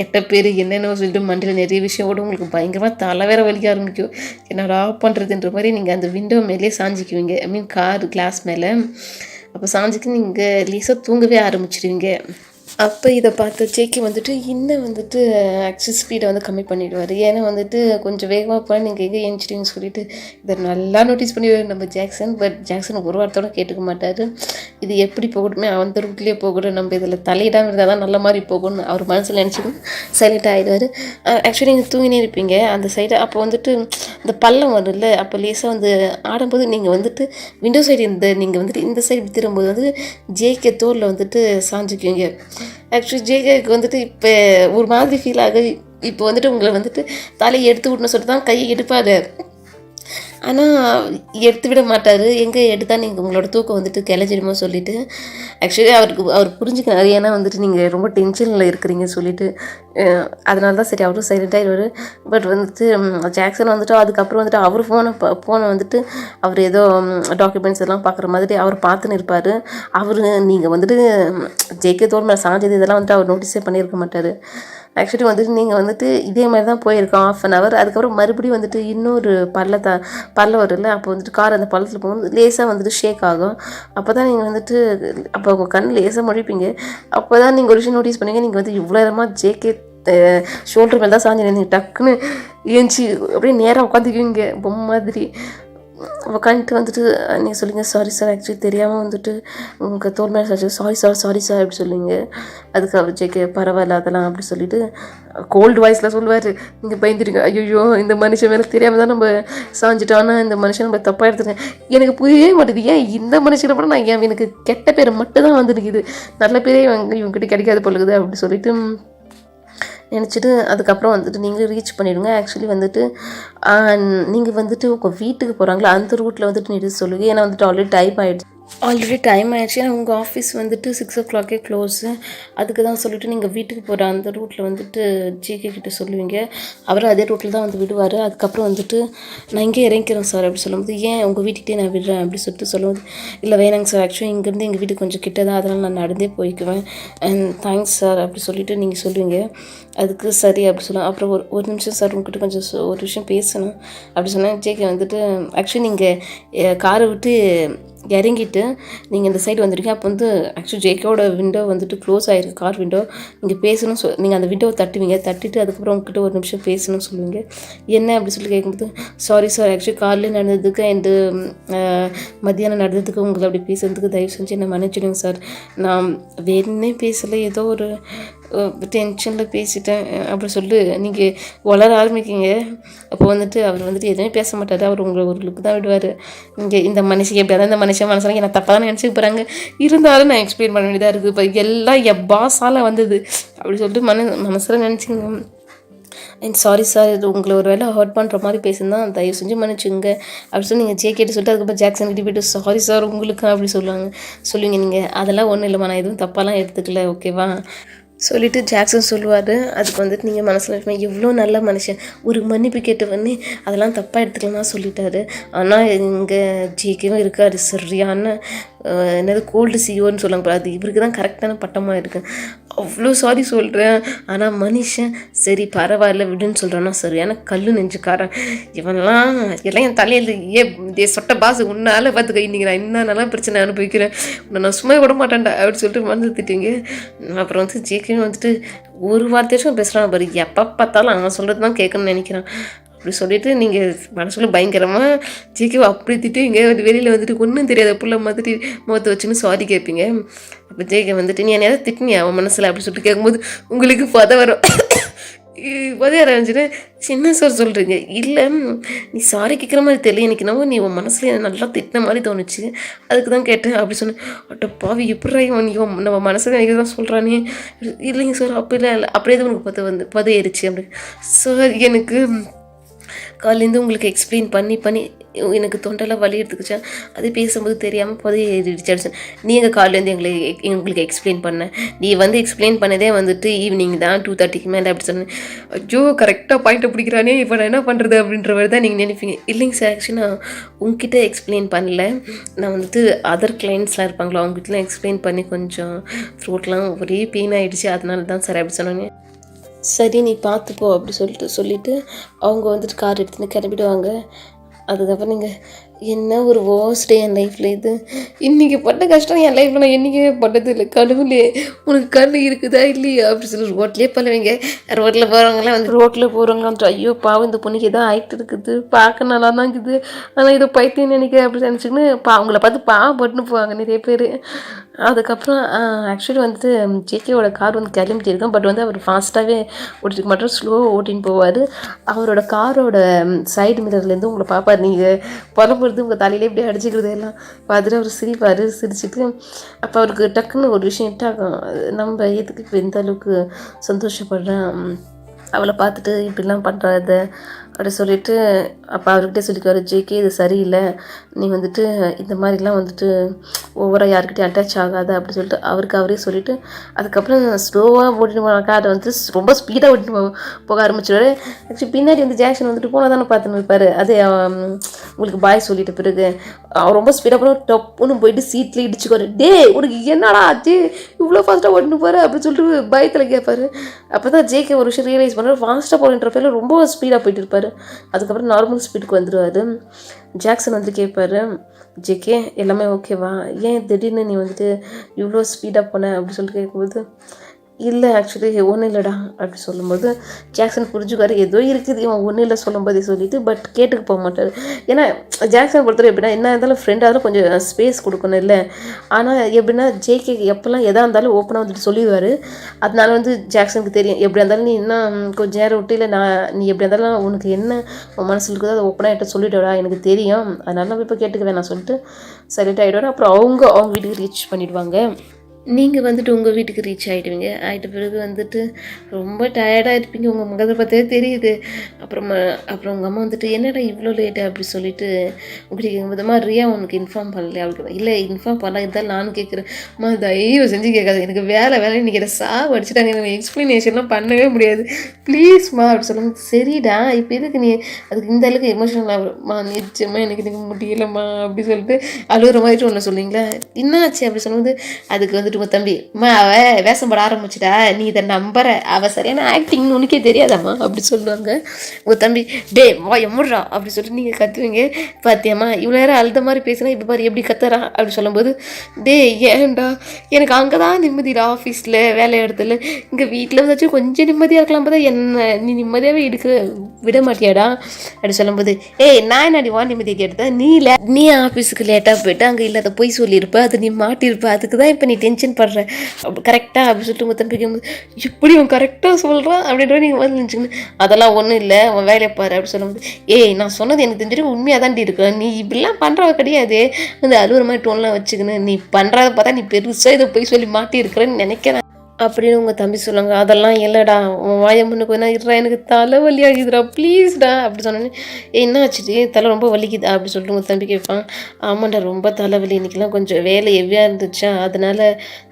கெட்ட பேர் என்னென்னு சொல்லிட்டு மண்டியில் நிறைய விஷயம் கூட உங்களுக்கு பயங்கரமாக தலை வேறு வலிக்க ஆரம்பிக்கும். என்னடா பண்ணுறதுன்ற மாதிரி நீங்கள் அந்த விண்டோ மேலே சாஞ்சிக்குவீங்க, ஐ மீன் கார் கிளாஸ் மேலே. அப்போ சாஞ்சிக்கு நீங்கள் லேசாக தூங்கவே ஆரம்பிச்சிடுவீங்க. அப்போ இதை பார்த்த ஜேகே வந்துட்டு இன்னும் வந்துட்டு ஆக்சிஸ் ஸ்பீடை வந்து கம்மி பண்ணிவிடுவார். ஏன்னா வந்துட்டு கொஞ்சம் வேகமாக போனால் நீங்கள் எங்கே ஏஞ்சிட்டிங்கன்னு சொல்லிட்டு இதை நல்லா நோட்டீஸ் பண்ணிடுவார் நம்ம ஜாக்சன். பட் ஜாக்சன் ஒரு வாரத்தோடு கேட்டுக்க மாட்டார். இது எப்படி போகட்டுமே அந்த ரூட்லேயே போகட்டும், நம்ம இதில் தலையிடாமல் இருந்தால் தான் நல்ல மாதிரி போகணும்னு அவர் மனசில் நினச்சிக்கும் சைலண்ட் ஆகிடுவார். ஆக்சுவலி நீங்கள் தூங்கினே இருப்பீங்க அந்த சைடு. அப்போ வந்துட்டு இந்த பள்ளம் வரும்ல, அப்போ லேசாக வந்து ஆடும்போது நீங்கள் வந்துட்டு விண்டோ சைடு நீங்கள் வந்துட்டு இந்த சைடு திரும்பும்போது வந்து ஜேகே தோலில் வந்துட்டு சாஞ்சிக்குவீங்க. ஆக்சுவலி ஜேகேக்கு வந்துட்டு இப்போ ஒரு மாதிரி ஃபீல் ஆகுது. இப்போ வந்துட்டு உங்களை வந்துட்டு தலையை எடுத்து விடணும்னு சொல்லிட்டு தான் கையை எடுப்பார். ஆனால் எடுத்து விட மாட்டார். எங்கே எடுத்தால் நீங்கள் உங்களோட தூக்கம் வந்துட்டு கிளச்சிடுமோ சொல்லிவிட்டு ஆக்சுவலி அவர் புரிஞ்சுக்கிறாரு. ஏன்னா வந்துட்டு நீங்கள் ரொம்ப டென்ஷனில் இருக்கிறீங்க சொல்லிவிட்டு அதனால தான் சரி அவரும் சைலண்ட்டாகிடுவார். பட் வந்துட்டு ஜாக்சன் வந்துட்டு அதுக்கப்புறம் வந்துட்டு அவர் ஃபோனை வந்துட்டு அவர் ஏதோ டாக்குமெண்ட்ஸ் எல்லாம் பார்க்குற மாதிரி அவர் பார்த்துன்னு இருப்பார். அவர் நீங்கள் வந்துட்டு ஜேகே தோல் மேலே சாஞ்சது இதெல்லாம் வந்துட்டு அவர் நோட்டீஸே பண்ணியிருக்க மாட்டார். ஆக்சுவலி வந்துட்டு நீங்கள் வந்துட்டு இதே மாதிரி தான் போயிருக்கோம் 1/2 hour. அதுக்கப்புறம் மறுபடியும் வந்துட்டு இன்னொரு பள்ளம் வரும்ல, அப்போ வந்துட்டு கார் அந்த பள்ளத்தில் போகும்போது லேசாக வந்துட்டு ஷேக் ஆகும். அப்போ தான் நீங்கள் வந்துட்டு அப்போ உங்கள் கண் லேசாக முழிப்பீங்க. அப்போ தான் நீங்கள் ஒரு விஷயம் நோட்டீஸ் பண்ணுவீங்க, நீங்கள் வந்து இவ்வளோ நேரமாக ஜேகே ஷோல்டர் மேலே தான் சாஞ்சு நீங்கள் டக்குன்னு ஏஞ்சி அப்படியே நேராக உட்காந்துக்குவீங்க பொம்மை மாதிரி. உட்காந்துட்டு வந்துட்டு நீங்கள் சொல்லுங்க, சாரி சார் ஆக்சுவலி தெரியாமல் வந்துட்டு உங்கள் தோல் மேலே சார், சாரி சார் அப்படி சொல்லுவீங்க. அதுக்கு அவர் ஜேகே பரவாயில்ல அதெல்லாம் அப்படி சொல்லிவிட்டு கோல்டு வாய்ஸில் சொல்லுவார். நீங்கள் பயந்துடுங்க, ஐயோ இந்த மனுஷன் மேலே தெரியாமல் தான் நம்ம சாஞ்சிட்டோன்னா இந்த மனுஷன் நம்ம தப்பாக எடுத்துருக்கேன். எனக்கு புரியவே மாட்டேது, ஏன் இந்த மனுஷனை கூட நான் ஏன் எனக்கு கெட்ட பேர் மட்டும் தான் வந்துருக்குது, நல்ல பேரே இவங்ககிட்ட கிடைக்காது போலுக்குது அப்படி சொல்லிட்டு நினச்சிட்டு அதுக்கப்புறம் வந்துட்டு நீங்களும் ரீச் பண்ணிவிடுங்க. ஆக்சுவலி வந்துட்டு நீங்கள் வந்துட்டு உங்கள் வீட்டுக்கு போகிறாங்களா அந்த ரூட்டில் வந்துட்டு நீட்டு சொல்லுங்கள். ஏன்னா வந்துட்டு ஆல்ரெடி டைம் ஆகிடுச்சு. ஏன்னா உங்கள் ஆஃபீஸ் வந்துட்டு 6 o'clock க்ளோஸு. அதுக்கு தான் சொல்லிவிட்டு நீங்கள் வீட்டுக்கு போகிற அந்த ரூட்டில் வந்துட்டு ஜிகே கிட்டே சொல்லுவீங்க. அவரும் அதே ரூட்டில் தான் வந்து விடுவார். அதுக்கப்புறம் வந்துட்டு நான் இங்கே இறங்கிக்கிறேன் சார் அப்படி சொல்லும்போது, ஏன் உங்கள் வீட்டுக்கிட்டே நான் விடுறேன் அப்படி சொல்லிட்டு சொல்லும்போது, இல்லை வேணாங்க சார் ஆக்சுவலி இங்கேருந்து எங்கள் வீட்டுக்கு கொஞ்சம் கிட்ட தான், அதனால் நான் நடந்தே போய்க்குவேன், அண்ட் தேங்க்ஸ் சார் அப்படி சொல்லிவிட்டு நீங்கள் சொல்லுவீங்க. அதுக்கு சரி அப்படி சொல்லுவேன். அப்புறம் ஒரு நிமிஷம் சார் உங்ககிட்ட கொஞ்சம் ஒரு விஷயம் பேசணும் அப்படி சொன்னேன். ஜேகே வந்துட்டு ஆக்சுவலி நீங்கள் காரை விட்டு இறங்கிட்டு நீங்கள் இந்த சைடு வந்துடுங்க. அப்போ வந்து ஆக்சுவலி ஜேகேவோட விண்டோ வந்துட்டு க்ளோஸ் ஆகிருக்கு, கார் விண்டோ. நீங்கள் பேசணும் நீங்கள் அந்த விண்டோவை தட்டுவீங்க. தட்டிட்டு அதுக்கப்புறம் உங்ககிட்ட ஒரு நிமிஷம் பேசணும்னு சொல்லுவீங்க. என்ன அப்படி சொல்லி கேட்கும்போது, சாரி சார் ஆக்சுவலி காரில் நடந்ததுக்கு அண்டு மத்தியானம் நடந்ததுக்கு உங்களை அப்படி பேசுறதுக்கு தயவு செஞ்சு என்ன மன்னிச்சிடுங்க சார், நான் வேணுன்னே பேசலை, ஏதோ ஒரு டென்ஷனில் பேசிட்டேன் அப்படி சொல்லி நீங்கள் வளர ஆரம்பிக்கிங்க. அப்போ வந்துட்டு அவர் வந்துட்டு எதுவுமே பேச மாட்டார். அவர் உங்களை ஒரு லுக்கு தான் விடுவார். இங்கே இந்த மனுஷன் எப்படியாவது இந்த மனுஷன் மனசில் என்ன தப்பாக தான் நினச்சிக்க போகிறாங்க, இருந்தாலும் நான் எக்ஸ்பிளைன் பண்ண வேண்டியதாக இருக்குது, இப்போ எல்லாம் என் பாஸால் வந்தது அப்படி சொல்லிட்டு மனசில் நினச்சிங்க. அண்ட் சாரி சார், இது உங்களை ஒரு வேளை ஹர்ட் பண்ணுற மாதிரி பேசுனா தயவு செஞ்சு மன்னிச்சுங்க அப்படி சொல்லி நீங்கள் கேட்டு சொல்லிட்டு அதுக்கப்புறம் ஜாக்சன் கிட்ட போய்ட்டு சாரி சார் உங்களுக்கு அப்படி சொல்லுவீங்க நீங்கள். அதெல்லாம் ஒன்றும் இல்லைம்மா, நான் எதுவும் தப்பாலாம் எடுத்துக்கல, ஓகேவா சொல்லிவிட்டு ஜாக்சன் சொல்லுவார். அதுக்கு வந்துட்டு நீங்கள் மனசில் எவ்வளோ நல்ல மனுஷன், ஒரு மன்னிப்பு கேட்டு வந்து அதெல்லாம் தப்பாக எடுத்துக்கலாம் சொல்லிட்டாரு. ஆனால் இங்கே ஜேகேவும் இருக்காரு சரியான என்னது கோல்டு சிஓன்னு சொல்லுவாங்க, அது இவருக்கு தான் கரெக்டான பட்டமாக இருக்குது. அவ்வளோ சாரி சொல்கிறேன், ஆனால் மனுஷன் சரி பரவாயில்ல விடுன்னு சொல்கிறான்னா சரியான கல் நெஞ்சுக்காரன் இவன்லாம். எல்லாம் என் தலையில் சொட்ட பாசு உன்னால் பார்த்துக்க, இன்றைக்கி நான் என்ன நல்லா பிரச்சனை அனுபவிக்கிறேன், உன்னை நான் சும்மா விட மாட்டேன்டா அப்படின்னு சொல்லிட்டு மறந்துத்திட்டீங்க. அப்புறம் வந்து ஜேகே வந்துட்டு ஒரு வார்த்தையாச்சும் பேசுகிறான் பாரு, எப்போ பார்த்தாலும் அவன் சொல்கிறது தான் கேட்கணும்னு நினைக்கிறான். அப்படி சொல்லிவிட்டு நீங்கள் மனசுல பயங்கரமாக ஜேகேவை அப்படி திட்டு இங்கே வெளியில் வந்துட்டு ஒன்றும் தெரியாத புள்ள மாதிரி முகத்தை வச்சுன்னு சாரி கேட்பீங்க. அப்போ ஜேகே வந்துட்டு நீ என்னையாவது திட்டினியா அவன் மனசில் அப்படி சொல்லிட்டு கேட்கும்போது உங்களுக்கு வரும் உதய ஆரம்பிச்சுன்னு சின்ன சார் சொல்கிறீங்க. இல்லை நீ சாரி கேட்குற மாதிரி தெரியல, எனக்கு என்னவோ நீ உன் மனசில் நல்லா திட்டின மாதிரி தோணுச்சு, அதுக்கு தான் கேட்டேன் அப்படி சொன்னேன். அட்ட பாவி எப்படா நம்ம மனசில் எனக்கு தான் சொல்கிறானே. இல்லைங்க சார் அப்போ இல்லை அப்படியே தான் உனக்கு பதையிருச்சு அப்படி. சார் எனக்கு காலேருந்து உங்களுக்கு எக்ஸ்பிளைன் பண்ணி எனக்கு தொண்டெல்லாம் வலி எடுத்துக்கிச்சா, அது பேசும்போது தெரியாமல் ஏறிடுச்சு. நீ எங்கள் காலேருந்து உங்களுக்கு எக்ஸ்பிளைன் பண்ண, நீ வந்து எக்ஸ்பிளைன் பண்ணதே வந்துட்டு ஈவினிங் தான் 2:30 மேலே அப்படி சொன்னேன். ஐயோ கரெக்டாக பாயிண்ட்டை பிடிக்கிறானே, இப்போ நான் என்ன பண்ணுறது அப்படின்ற மாதிரி தான் நீங்கள் நினைப்பீங்க. இல்லைங்க சார் ஆக்சுவலி நான் உங்ககிட்ட எக்ஸ்பிளைன் பண்ணல, நான் வந்துட்டு அதர் கிளைண்ட்ஸ்லாம் இருப்பாங்களோ அவங்ககிட்டலாம் எக்ஸ்பிளைன் பண்ணி கொஞ்சம் த்ரோட்லாம் ஒரே பெயின் ஆகிடுச்சு, அதனால தான் சார் அப்படி சொன்னாங்க. சரி நீ பார்த்துப்போ அப்படி சொல்லிட்டு அவங்க வந்துட்டு கார் எடுத்துன்னு கிளம்பிடுவாங்க. அதுக்கப்புறம் நீங்கள் என்ன ஒரு வாஸ்ட் டே என் லைஃப்பில் இது, இன்றைக்கி பட்ட கஷ்டம் என் லைஃப்பில் நான் என்றைக்குமே பட்டது இல்லை. கடவுளே உனக்கு கண்ணு இருக்குதா இல்லையா அப்படி சொல்லி ரோட்லேயே பண்ணுவீங்க. ரோட்டில் போகிறவங்களாம் வந்து வந்துட்டு ஐயோ பாவம் இந்த பொண்ணுக்கு எதாவது ஆகிட்டு இருக்குது, பார்க்க நல்லா தான் இருக்குது, ஆனால் இதை பைத்தியம் நினைக்கிறேன் அப்படி நினச்சிக்கின்னு அவங்கள பார்த்து பாவப்பட்டுன்னு போவாங்க நிறைய பேர். அதுக்கப்புறம் ஆக்சுவலி வந்துட்டு ஜேகேவோட கார் வந்து கிளம்பிட்டு இருக்கோம். பட் வந்து அவர் ஃபாஸ்ட்டாகவே ஓட்டிட்டு மட்டும் ஸ்லோவாக ஓட்டின்னு போவார். அவரோட காரோட சைடு மிரர்லேருந்து உங்களை பார்ப்பார், நீங்கள் புறம்புறது உங்கள் தலையிலே இப்படியே அடிச்சுக்கிறது எல்லாம் பார்த்துட்டு அவர் சிரிச்சுட்டு அப்போ அவருக்கு டக்குன்னு ஒரு விஷயம் இட்டாகும், நம்ம எதுக்கு இப்போ எந்த அளவுக்கு சந்தோஷப்படுறேன் அவளை பார்த்துட்டு இப்படிலாம் பண்ணுறாத அப்படி சொல்லிவிட்டு அப்போ அவர்கிட்ட சொல்லிக்குவார், ஜேகே இது சரியில்லை, நீ வந்துட்டு இந்த மாதிரிலாம் வந்துட்டு ஓவராக யாருக்கிட்டையும் அட்டாச் ஆகாத அப்படி சொல்லிட்டு அவரே சொல்லிவிட்டு அதுக்கப்புறம் ஸ்லோவாக ஓட்டிட்டு போனாக்கா அதை வந்துட்டு ரொம்ப ஸ்பீடாக ஓட்டிட்டு போக ஆரம்பிச்சிடுவார். ஆக்சுவலி பின்னாடி வந்து ஜாக்சன் வந்துட்டு போனால் தானே பார்த்துன்னு இருப்பார். அது உங்களுக்கு பாய் சொல்லிட்ட பிறகு அவர் ரொம்ப ஸ்பீடாக போனால் டப்புன்னு போயிட்டு சீட்டில் இடிச்சுக்குவார். டே உனக்கு என்னடா ஆச்சு இவ்வளோ ஃபாஸ்ட்டாக ஓட்டின்னு போகிற அப்படின்னு சொல்லிட்டு பயத்தில் கேட்பார். அப்போ தான் ஜேகே ஒரு விஷயம் ரியலைஸ் பண்ணுறாரு, ஃபாஸ்ட்டாக போகின்ற பேரில் ரொம்ப ஸ்பீடாக போயிட்டு இருப்பார். அதுக்கப்புறம் நார்மல் ஸ்பீடுக்கு வந்துடுவார். ஜாக்சன் வந்து கேட்பார், ஜேகே எல்லாமே ஓகேவா, ஏன் திடீர்னு நீ வந்துட்டு இவ்வளோ ஸ்பீடாக போன அப்படி சொல்லிட்டு கேட்கும்போது இல்லை ஆக்சுவலி ஒன்றும் இல்லைடா அப்படி சொல்லும்போது ஜாக்சன் புரிஞ்சுக்காரு, ஏதோ இருக்குது இவன் ஒன்றும் இல்லை சொல்லும்போதே சொல்லிவிட்டு பட் கேட்டுக்க போக மாட்டார். ஏன்னா ஜாக்சன் பொறுத்தவரை எப்படின்னா என்ன இருந்தாலும் ஃப்ரெண்டாக கொஞ்சம் ஸ்பேஸ் கொடுக்கணும் இல்லை. ஆனால் எப்படின்னா ஜேகே எப்போல்லாம் எதாக இருந்தாலும் ஓப்பனாக வந்துட்டு சொல்லிடுவார். அதனால வந்து ஜாக்சனுக்கு தெரியும் எப்படியா இருந்தாலும் நீ இன்னும் கொஞ்சம் நேரம் விட்டு இல்லை நீ எப்படியா இருந்தாலும் உனக்கு என்ன உன் மனசில் இருக்குதோ அதை ஓப்பனாக என்கிட்ட சொல்லிவிடா எனக்கு தெரியும், அதனால நம்ம இப்போ கேட்டுக்க வேணாம் சொல்லிட்டு சைலண்ட் ஆகிடுவார். அப்புறம் அவங்க வீட்டுக்கு ரீச் பண்ணிவிடுவாங்க. நீங்கள் வந்துட்டு உங்கள் வீட்டுக்கு ரீச் ஆகிட்ட பிறகு வந்துட்டு ரொம்ப டயர்டாக இருப்பீங்க, உங்கள் முகத்தை பார்த்தே தெரியுது. அப்புறம் உங்கள் அம்மா வந்துட்டு என்னடா இவ்வளோ லேட்டு அப்படி சொல்லிட்டு உங்களுக்கு விதமாக ரியா உனக்கு இன்ஃபார்ம் பண்ணலையே அவளுக்கு. இல்லை இன்ஃபார்ம் பண்ணலாம் இருந்தாலும் நானும் கேட்குறேன், அம்மா தயவு செஞ்சு கேட்காது, எனக்கு வேலை இன்றைக்கி என்னை சாவு அடிச்சுட்டாங்க, எனக்கு எக்ஸ்ப்ளனேஷன்லாம் பண்ணவே முடியாது ப்ளீஸ்மா அப்படி சொல்லுங்க. சரிடா இப்போ எதுக்கு நீ அதுக்கு இந்த அளவுக்கு எமோஷனல் ஆகும்மா, நிச்சயமாக எனக்கு முடியலம்மா அப்படி சொல்லிட்டு அழுகிற மாதிரி ஒன்று சொல்லுவீங்களா, என்னாச்சு அப்படி சொல்லும்போது அதுக்கு வந்துட்டு உங்கள் தம்பி அம்மா அவள் வேஷம் போட ஆரம்பிச்சிட்டா, நீ இதை நம்புற, அவள் சரியான ஆக்டிங்னு உனக்கே தெரியாதாம்மா அப்படி சொல்லுவாங்க. உங்கள் தம்பி டே எம்முடுறா அப்படி சொல்லிட்டு நீங்கள் கத்துவீங்க. பார்த்தியம்மா இவ்வளோ நேரம் அழுத மாதிரி பேசுனா இப்போ பாரு எப்படி கத்துறா அப்படி சொல்லும்போது டே ஏன்டா எனக்கு அங்கே தான் நிம்மதியில் ஆஃபீஸில் வேலை இடத்துல, இங்கே வீட்டில் வந்தாச்சும் கொஞ்சம் நிம்மதியாக இருக்கலாம் பார்த்தா என்ன நீ நிம்மதியாகவே விட மாட்டியாடா அப்படி சொல்லும்போது நான் என்னடி வா நிம்மதியை கேட்டேன், நீ ஆஃபீஸுக்கு லேட்டாக போயிட்டு அங்கே இல்லாத போய் சொல்லியிருப்ப, அது நீ மாட்டியிருப்ப, அதுக்கு தான் இப்போ நீ டென்ஷன் படுறேன் கரெக்டாக அப்படி சொல்லிட்டு உங்கள் தம்பி இப்படி அவன் கரெக்டாக சொல்கிறான் அப்படின்ற நீங்கள் வந்து நினச்சிக்கணும். அதெல்லாம் ஒன்றும் இல்லை அவன் வேலையை பாரு அப்படி சொல்லும்போது நான் சொன்னது எனக்கு தெரிஞ்சுட்டு உண்மையாக தாண்டி இருக்கேன், நீ இப்படிலாம் பண்ணுறவ கிடையாது வந்து அழுவுற மாதிரி டோன்லாம் வச்சுக்கணும், நீ பண்ணுறத பார்த்தா நீ பெருசாக இதை போய் சொல்லி மாட்டி இருக்கிறேன்னு நினைக்கிறேன் அப்படின்னு உங்கள் தம்பி சொல்லுவாங்க. அதெல்லாம் இல்லைடா, உன் வாயை முன்னுக்கு வேணா இருடா, எனக்கு தலை வலி ஆகிதுடா ப்ளீஸ்டா அப்படி சொன்னோன்னே, என்ன ஆச்சுடி தலை ரொம்ப வலிக்குதா அப்படி சொல்லிட்டு உங்கள் தம்பி கேட்பான். ஆமாண்டா ரொம்ப தலைவலி, இன்றைக்கெலாம் கொஞ்சம் வேலை ஹெவியாக இருந்துச்சா அதனால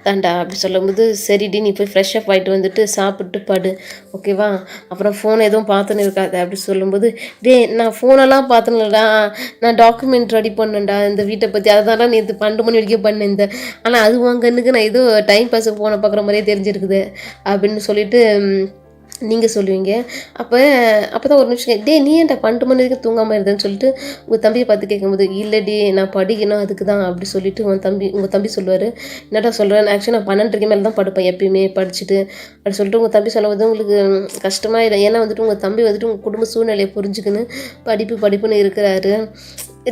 தாண்டா அப்படி சொல்லும்போது, சரிடி நீ போய் ஃப்ரெஷ் அப் ஆகிட்டு வந்துட்டு சாப்பிட்டு படு ஓகேவா, அப்புறம் ஃபோன் எதுவும் பார்த்துன்னு இருக்காது அப்படி சொல்லும்போது, நான் ஃபோனெல்லாம் பார்த்தேன்லடா, நான் டாக்குமெண்ட் ரெடி பண்ணேன்டா இந்த வீட்டை பற்றி, அதை தான்டா நேற்று 12 மணி வரைக்கும் பண்ணேன் இந்த, ஆனால் அது உன் கண்ணுக்கு நான் ஏதோ டைம் பாஸுக்கு ஃபோனை பார்க்குற மாதிரியே தெரிஞ்சிருக்குது அப்படின்னு சொல்லிட்டு நீங்கள் சொல்லுவீங்க. அப்போ தான் ஒரு நிமிஷம், நீ ஏன்டா 12 மணி வரைக்கும் தூங்காமல் இருந்தேன்னு சொல்லிட்டு உங்கள் தம்பியை பார்த்து கேட்கும்போது, இல்லடி நான் படிக்கணும் அதுக்கு தான் அப்படி சொல்லிட்டு உங்கள் தம்பி சொல்லுவார். என்னடா சொல்கிறேன், ஆக்சுவலி நான் 12:30 மேலே தான் படுப்பேன் எப்பயுமே படிச்சுட்டு அப்படி சொல்லிட்டு உங்கள் தம்பி சொல்லும்போது உங்களுக்கு கஷ்டமாக இல்லை. ஏன்னா வந்துட்டு உங்கள் தம்பி வந்துட்டு உங்கள் குடும்ப சூழ்நிலையை புரிஞ்சுக்கின்னு படிப்புன்னு இருக்கிறாரு.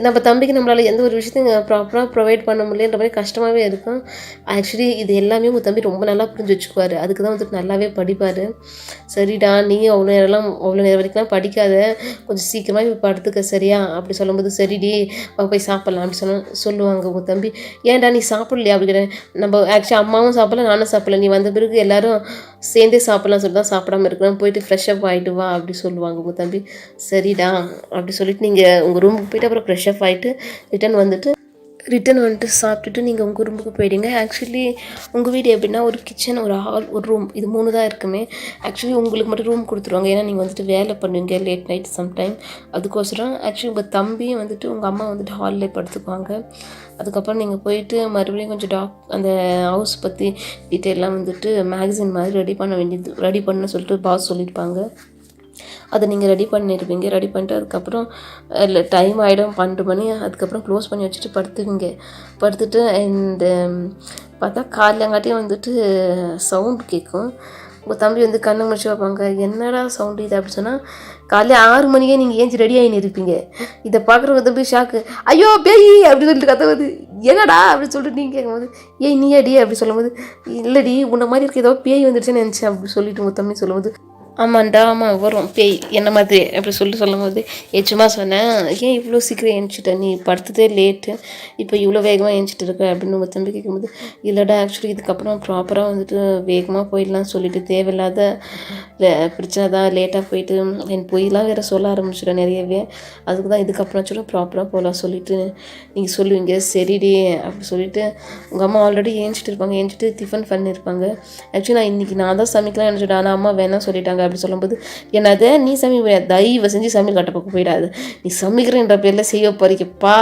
நம்ம தம்பிக்கு நம்மளால் எந்த ஒரு விஷயத்தையும் ப்ராப்பராக ப்ரொவைட் பண்ண முடியலன்ற மாதிரி கஷ்டமாகவே இருக்கும். ஆக்சுவலி இது எல்லாமே உங்கள் தம்பி ரொம்ப நல்லா புரிஞ்சு வச்சுக்குவார். அதுக்கு தான் வந்துட்டு நல்லாவே படிப்பார். சரிடா நீயும் அவ்வளோ நேரம் வரைக்கும்லாம் படிக்காத, கொஞ்சம் சீக்கிரமாக இப்போ படுத்துக்க சரியா அப்படி சொல்லும்போது, சரிடி போய் சாப்பிட்லாம் அப்படி சொல்லுவாங்க உங்கள் தம்பி. ஏன்டா நீ சாப்பிட்லையா அப்படி கேட்டேன். நம்ம ஆக்சுவலி அம்மாவும் சாப்பிடல நானும் சாப்பிடல, நீ வந்த பிறகு எல்லோரும் சேர்ந்தே சாப்பிட்லாம் சொல்லி தான் சாப்பிடாமல் இருக்கிறேன், போயிட்டு ஃப்ரெஷ் அப் ஆகிட்டு வா அப்படி சொல்லுவாங்க உங்கள் தம்பி. சரிடா அப்படி சொல்லிட்டு நீங்கள் உங்கள் ரூமுக்கு போய்ட்டு அப்புறம் ஃப்ரெஷ் அப் ஆகிட்டு ரிட்டன் வந்துட்டு சாப்பிட்டுட்டு நீங்கள் உங்கள் ரூமுக்கு போயிடுங்க. ஆக்சுவலி உங்கள் வீடு எப்படின்னா ஒரு கிச்சன், ஒரு ஹால், ஒரு ரூம், இது 3 தான் இருக்குமே. ஆக்சுவலி உங்களுக்கு மட்டும் ரூம் கொடுத்துருவாங்க, ஏன்னா நீங்கள் வந்துட்டு வேலை பண்ணுவீங்க லேட் நைட் சம்டைம், அதுக்கோசரம். ஆக்சுவலி உங்கள் தம்பியும் வந்துட்டு உங்கள் அம்மா வந்துட்டு ஹாலில் படுத்துக்குவாங்க. அதுக்கப்புறம் நீங்கள் போயிட்டு மறுபடியும் கொஞ்சம் அந்த ஹவுஸ் பற்றி டீட்டெயிலாம் வந்துட்டு மேகசின் மாதிரி ரெடி பண்ண சொல்லிட்டு பாஸ் சொல்லியிருப்பாங்க. அதை நீங்கள் ரெடி பண்ணியிருப்பீங்க. ரெடி பண்ணிட்டு அதுக்கப்புறம் இல்லை டைம் ஆகிடும் 12 மணி, அதுக்கப்புறம் க்ளோஸ் பண்ணி வச்சுட்டு படுத்துட்டு இந்த பார்த்தா காலைலங்காட்டியும் வந்துட்டு சவுண்ட் கேட்கும். உங்கள் தம்பி வந்து கண்ணை முடிச்சு வைப்பாங்க. என்னடா சவுண்டு இது அப்படி சொன்னால், காலையில் 6 மணிக்கே நீங்கள் ஏஞ்சி ரெடி ஆகின்னு இருப்பீங்க. இதை பார்க்குறவங்க தம்பி ஷாக்கு, ஐயோ பேய் அப்படி சொல்லிட்டு கத்துவது, என்னடா அப்படின்னு சொல்லிட்டு நீங்கள் கேட்கும்போது, நீ அடி அப்படி சொல்லும்போது, இல்லடி உன்னை மாதிரி இருக்க ஏதோ பேய் வந்துடுச்சுன்னு நினச்சேன் அப்படி சொல்லிட்டு உங்கள் தம்பி சொல்லும்போது, ஆமாண்டா ஆமாம் வரும் பேய் என்ன மாதிரி அப்படி சொல்லும்போது, சும்மா சொன்னேன், ஏன் இவ்வளோ சீக்கிரம் எழுந்திச்சிட்ட, நீ படுத்ததே லேட்டு, இப்போ இவ்வளோ வேகமாக எழுந்திச்சிட்டு இருக்க அப்படின்னு உங்கள் தம்பி கேட்கும்போது, இல்லைடா ஆக்சுவலி இதுக்கப்புறம் ப்ராப்பராக வந்துட்டு வேகமாக போயிடலாம் சொல்லிட்டு தேவையில்லாத பிரச்சனை தான், லேட்டாக போயிட்டு என் பொய்லாம் வேறு சொல்ல ஆரம்பிச்சிட்டேன் நிறையவே, அதுக்கு தான் இதுக்கப்புறம் சொல்ல ப்ராப்பராக போகலாம் சொல்லிட்டு நீங்கள் சொல்லுவீங்க. சரிடி அப்படி சொல்லிவிட்டு உங்கள் அம்மா ஆல்ரெடி ஏஞ்சிட்டு டிஃபன் பண்ணியிருப்பாங்க. ஆக்சுவலி நான் தான் சமைக்கலாம் நினச்சிட்டேன், ஆனால் அம்மா வேணாம் சொல்லிட்டாங்க அப்படி சொல்லும்போது, என்னது நீ சமைக்க தயவு செஞ்சு சமையல் கட்ட பக்கம் போயிடாது, நீ சமைக்கிறன்ற பேரில் செய்ய போறீங்கப்பா,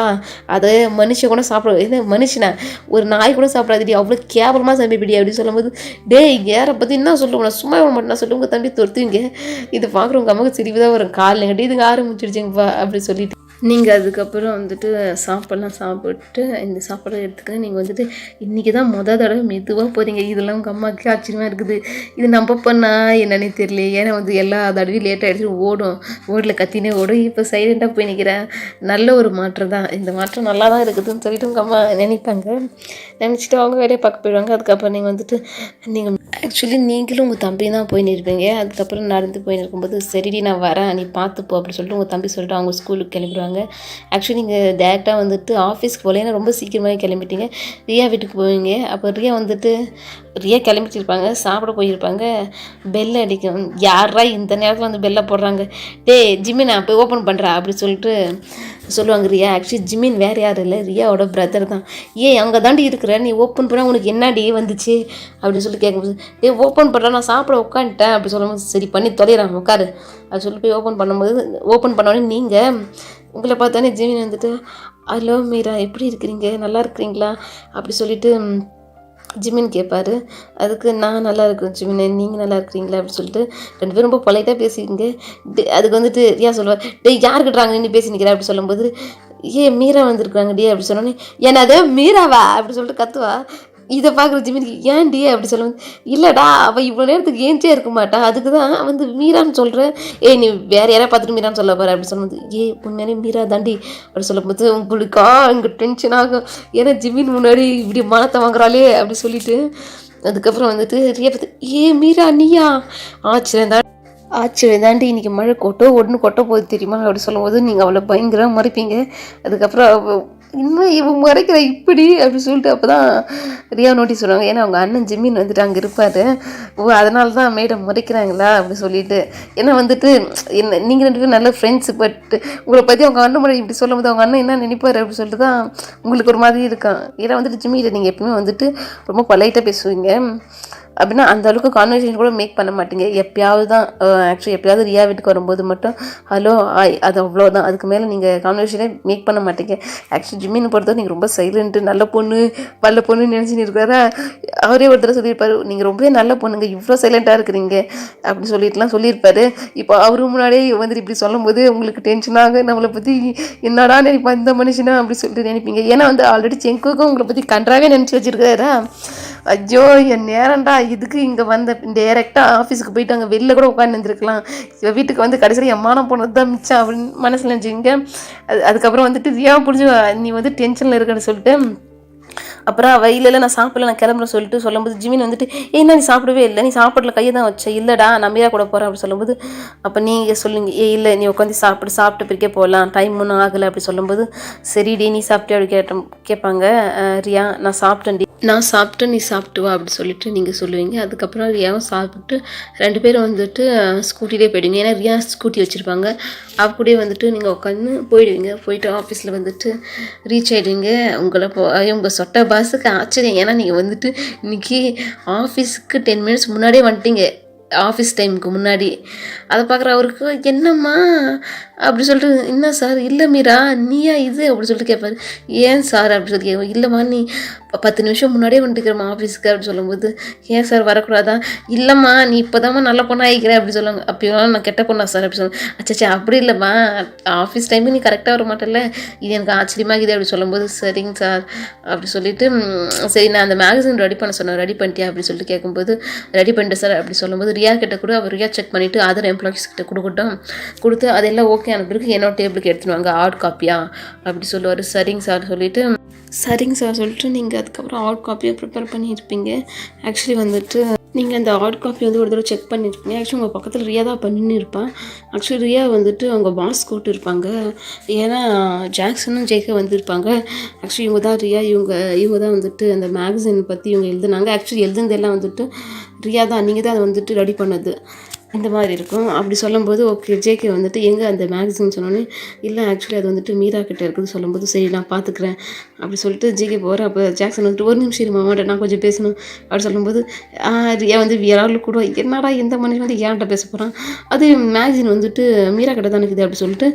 அதை மனுஷன் கூட சாப்பிட, என்ன மனுஷனா ஒரு நாய் கூட சாப்பிடாதடி, அவ்வளோ கேவலமாக சமைப்பிடி அப்படி சொல்லும்போது, யாரை பற்றி என்ன சொல்லுவோம், சும்மா மட்டும் நான் சொல்லுங்க தம்பி தொடுத்துவீங்க. இது பார்க்குறவங்க அம்மாவுக்கு சிரிப்பு தான் வரும், காலையில் கட்டி இதுங்க ஆரம்பிச்சிடுச்சிங்கப்பா அப்படி சொல்லிட்டு நீங்கள் அதுக்கப்புறம் வந்துட்டு சாப்பிட்டு இந்த சாப்பாடு எடுத்துக்கிட்டு நீங்கள் வந்துட்டு இன்றைக்கி தான் தடவை மெதுவாக போகிறீங்க. இதெல்லாம் உங்கள் அம்மாவுக்கு ஆச்சரியமாக இருக்குது, இது நம்ம பண்ணால் என்னன்னே தெரியல, ஏன்னா வந்து எல்லா தடவையும் லேட் ஆகிடுச்சு ஓடில் கத்தினே ஓடும், இப்போ சைலண்ட்டாக போய் நிற்கிறேன். நல்ல ஒரு மாற்றம் தான், இந்த மாற்றம் நல்லா தான் இருக்குதுன்னு சொல்லிட்டு உங்கள் அம்மா நினச்சிட்டு அவங்க வேலையை பார்க்க போயிடுவாங்க. அதுக்கப்புறம் நீங்கள் வந்துட்டு ஆக்சுவலி நீங்களும் உங்கள் தம்பியும் தான் போய் நிற்பீங்க. அதுக்கப்புறம் நடந்து போய் நிற்கும்போது, சரிடி நான் வரேன் நீ பார்த்துப்போ அப்படி சொல்லிட்டு உங்கள் தம்பி சொல்லிட்டு அவங்க ஸ்கூலுக்கு கிளம்பிடுவாங்க. ஆக்சுவலி நீங்கள் டேரெக்டாக வந்துட்டு ஆஃபீஸ்க்கு போகலைன்னா ரொம்ப சீக்கிரமாக கிளம்பிட்டீங்க, ரியா வீட்டுக்கு போவீங்க. அப்போ ரியா கிளம்பிட்டு இருப்பாங்க, சாப்பிட போயிருப்பாங்க. பெல் அடிக்கும், யாரா இந்த நேரத்தில் வந்து பெல்லை போடுறாங்க, ஜிம்மின் நான் போய் ஓப்பன் பண்ணுறா அப்படி சொல்லிட்டு சொல்லுவாங்க ரியா. ஆக்சுவலி ஜிம்மின் வேறு யாரும் இல்லை, ரியாவோட பிரதர் தான். அங்கே தாண்டி இருக்கிற, நீ ஓப்பன் பண்ணால் உனக்கு என்னடி வந்துச்சு அப்படின்னு சொல்லி கேட்கும்போது, ஓப்பன் பண்ணுறேன் நான் சாப்பிட உட்காந்துட்டேன் அப்படி சொல்லும்போது, சரி பண்ணி தொலைகிறான் உட்காரு அப்படி சொல்லி போய் ஓப்பன் பண்ணோடனே நீங்கள் உங்களை பார்த்தானே ஜிமின் வந்துட்டு, ஹலோ மீரா எப்படி இருக்கிறீங்க, நல்லா இருக்கிறீங்களா அப்படி சொல்லிட்டு ஜிமின் கேட்பாரு. அதுக்கு நான் நல்லா இருக்கிறேன் ஜிமின், நீங்கள் நல்லா இருக்கிறீங்களா அப்படி சொல்லிட்டு 2 பேரும் ரொம்ப பொலைட்டாக பேசிக்கிங்க. அதுக்கு வந்துட்டு சொல்லுவார், யாருக்கிட்டாங்க நின்று பேசி நிற்கிறேன் அப்படி சொல்லும்போது, மீரா வந்திருக்காங்க அப்படி சொன்னோன்னே, என்னது மீராவா அப்படி சொல்லிட்டு கத்துவா. இதை பார்க்குற ஜிமினுக்கு, ஏன்டி அப்படி சொல்லுவாங்க, இல்லைடா அவள் இவ்வளோ நேரத்துக்கு ஏஞ்சே இருக்க மாட்டா, அதுக்கு தான் வந்து மீரான்னு சொல்கிறேன், நீ வேறு யாராவது பார்த்துட்டு மீரான்னு சொல்ல பாரு அப்படி சொல்லும்போது, உண்மையாலே மீரா தாண்டி அப்படி சொல்லும்போது உங்களுக்கா இங்கே டென்ஷன் ஆகும், ஏன்னா ஜிமின் முன்னாடி இப்படி மானத்தை வாங்குறாளே அப்படி சொல்லிட்டு அதுக்கப்புறம் வந்துட்டு ரியா பார்த்து, மீரா நீயா, ஆச்சரியம் தாண்டி இன்றைக்கி மழை கொட்டோ போகுது தெரியுமா அப்படி சொல்லும்போது நீங்கள் அவளை பயங்கரமாக மறைப்பீங்க. அதுக்கப்புறம் இன்னும் இவன் முறைக்கிற இப்படி அப்படி சொல்லிட்டு அப்போ தான் ரியா நோட்டீஸ் சொல்லுவாங்க. ஏன்னா அவங்க அண்ணன் ஜிம்மின் வந்துட்டு அங்கே இருப்பார். ஓ அதனால தான் மேடம் முறைக்கிறாங்களா அப்படி சொல்லிட்டு. ஏன்னா வந்துட்டு என்ன நீங்கள் 2 பேரும் நல்ல ஃப்ரெண்ட்ஸு, பட் உங்களை பற்றி அவங்க அண்ணன் முறை இப்படி சொல்லும் போது அவங்க அண்ணன் என்ன நினைப்பார் அப்படி சொல்லிட்டு தான் உங்களுக்கு ஒரு மாதிரி இருக்கான். ஏன்னா வந்துட்டு ஜிம்மியில் நீங்கள் எப்பவுமே வந்துட்டு ரொம்ப பொலைட்டாக பேசுவீங்க. அப்படின்னா அந்த அளவுக்கு கான்வர்சேஷன் கூட மேக் பண்ண மாட்டீங்க. எப்பயாவது தான் ஆக்சுவலி எப்பயாவது ரியா வீட்டுக்கு வரும்போது மட்டும் ஹலோ ஆய் அது அவ்வளோதான். அதுக்கு மேலே நீங்கள் கான்வர்சேஷனே மேக் பண்ண மாட்டீங்க. ஆக்சுவலி ஜிம்மின்னு பொறுத்தவரை நீங்கள் ரொம்ப சைலண்ட்டு, நல்ல பொண்ணு பல்ல பொண்ணுன்னு நினச்சின்னு இருக்காரா. அவரே ஒருத்தர் சொல்லியிருப்பார், நீங்கள் ரொம்பவே நல்ல பொண்ணுங்க, இவ்வளோ சைலண்ட்டாக இருக்கிறீங்க அப்படின்னு சொல்லிட்டுலாம் சொல்லியிருப்பாரு. இப்போ அவரு முன்னாடியே வந்துட்டு இப்படி சொல்லும் போது உங்களுக்கு டென்ஷனாக நம்மளை பற்றி என்னடா நினைப்பா இந்த மனுஷனா அப்படி சொல்லிட்டு நினைப்பீங்க. ஏன்னா வந்து ஆல்ரெடி செங்குக்கும் உங்களை பற்றி கன்றாவே நினச்சி வச்சுருக்காரா. ஐயோ என் நேரம்டா, இதுக்கு இங்கே வந்த டேரெக்டாக ஆஃபீஸுக்கு போயிட்டு அங்கே வெளில கூட உட்காந்து இருந்துருக்கலாம், வீட்டுக்கு வந்து கடைசியில் எம்மானம் போனது தான் மிச்சம் அப்படின்னு மனசில் நினச்சிங்க. அதுக்கப்புறம் வந்துட்டு ரியா பிடிச்சி நீ வந்து டென்ஷனில் இருக்கன்னு சொல்லிட்டு அப்புறம் இல்லை நான் சாப்பிடல நான் கிளம்புறேன் சொல்லிட்டு சொல்லும்போது ஜிமின் வந்துட்டு ஏன்னா நீ சாப்பிடவே இல்லை, நீ சாப்பிடல கையை தான் வச்ச, இல்லைடா நான் மீரா கூட போகிறேன் அப்படி சொல்லும்போது அப்போ நீங்கள் சொல்லுங்க இல்லை நீ உட்காந்து சாப்பிட்டு பிரிக்க போகலாம், டைம் ஒன்றும் ஆகலை அப்படி சொல்லும்போது சரிடி நீ சாப்பிட்டே அப்படி கேட்பாங்க ரியா. நான் சாப்பிட்டேன்டி, நான் சாப்பிட்டேன் நீ சாப்பிட்டு வா அப்படி சொல்லிட்டு நீங்கள் சொல்லுவீங்க. அதுக்கப்புறம் ரியாவும் சாப்பிட்டு 2 பேரும் வந்துட்டு ஸ்கூட்டிலே போயிடுவீங்க. ஏன்னா ரியா ஸ்கூட்டி வச்சுருப்பாங்க. அப்படியே வந்துட்டு நீங்கள் உட்காந்து போயிடுவீங்க. போயிட்டு ஆஃபீஸில் வந்துட்டு ரீச் ஆகிடுவீங்க. உங்கள் சொட்ட பாஸுக்கு ஆச்சரியம். ஏன்னா நீங்கள் வந்துட்டு இன்றைக்கி ஆஃபீஸுக்கு 10 மினிட்ஸ் முன்னாடியே வந்துட்டீங்க, ஆஃபீஸ் டைமுக்கு முன்னாடி. அதை பார்க்குற அவருக்கு என்னம்மா அப்படி சொல்லிட்டு என்ன சார் இல்லை மீரா நீயா இது அப்படி சொல்லிட்டு கேட்பாரு. ஏன் சார் அப்படி சொல்லி கேட்பேன். இல்லைம்மா நீ 10 நிமிஷம் முன்னாடியே வந்துட்டுக்கிறம்மா ஆஃபீஸுக்கு அப்படி சொல்லும்போது ஏன் சார் வரக்கூடாதா, இல்லைம்மா நீ இப்போதாம்மா நல்ல பொண்ணாக ஆகிக்கிறேன் அப்படி சொல்லுவாங்க. அப்படியெல்லாம் நான் கெட்ட பொண்ணா சார் அப்படி சொல்லுவேன். அச்சா அப்படி இல்லைம்மா ஆஃபீஸ் டைமுக்கு நீ கரெக்டாக வர மாட்டேல்ல, இது எனக்கு ஆச்சரியமாகுது அப்படி சொல்லும்போது சரிங்க சார் அப்படி சொல்லிட்டு சரி நான் அந்த மேகசின் ரெடி பண்ண சொன்னேன், ரெடி பண்ணிட்டியா அப்படி சொல்லிட்டு கேட்கும்போது ரெடி பண்ணிட்டேன் சார் அப்படி சொல்லும்போது ரியா கிட்ட கூட அவர் ரியா செக் பண்ணிவிட்டு அதர் எம்ப்ளாயிஸ் கிட்ட கொடுக்கட்டும், கொடுத்து அதெல்லாம் ஓகே ஆன பிறகு என்னோட டேபிளுக்கு எடுத்துடுவாங்க ஹார்ட் காப்பியா அப்படி சொல்லுவார். சரிங்க சார் சொல்லிவிட்டு நீங்கள் அதுக்கப்புறம் ஹார்ட் காப்பியை ப்ரிப்பேர் பண்ணியிருப்பீங்க. ஆக்சுவலி வந்துட்டு நீங்கள் அந்த ஹார்ட் காப்பி வந்து ஒரு தடவை செக் பண்ணியிருப்பீங்க. ஆக்சுவலி உங்கள் பக்கத்தில் ரியா தான் பண்ணின்னு இருப்பான். ஆக்சுவலி ரியா வந்துட்டு அவங்க பாஸ் கூட்டு இருப்பாங்க. ஏன்னா ஜாக்சனும் ஜேக்க வந்திருப்பாங்க. ஆக்சுவலி இவங்க தான் ரியா, இவங்க தான் வந்துட்டு அந்த மேகசின் பற்றி இவங்க எழுதுனாங்க. ஆக்சுவலி எழுதுனதெல்லாம் வந்துட்டு ரியா தான், நீங்கள் தான் அதை வந்துட்டு ரெடி பண்ணது இந்த மாதிரி இருக்கும். அப்படி சொல்லும்போது ஓகே ஜேகே வந்துட்டு எங்கே அந்த மேகசின் சொன்னோன்னே இல்லை ஆக்சுவலி அது வந்துட்டு மீரா கிட்டே இருக்குது சொல்லும்போது சரி நான் பார்த்துக்கிறேன் அப்படி சொல்லிட்டு ஜேகே போகிறேன். அப்போ ஜாக்சன் வந்துட்டு ஒரு நிமிஷம் இரு மாமாட்ட நான் கொஞ்சம் பேசணும் அப்படி சொல்லும்போது ரியா வந்து யாராலும் கூட என்னடா எந்த மனுஷன் வந்து ஏன்ட்ட பேச போகிறான், அது மேகசின் வந்துட்டு மீரா கிட்ட தான் இருக்குது அப்படி சொல்லிட்டு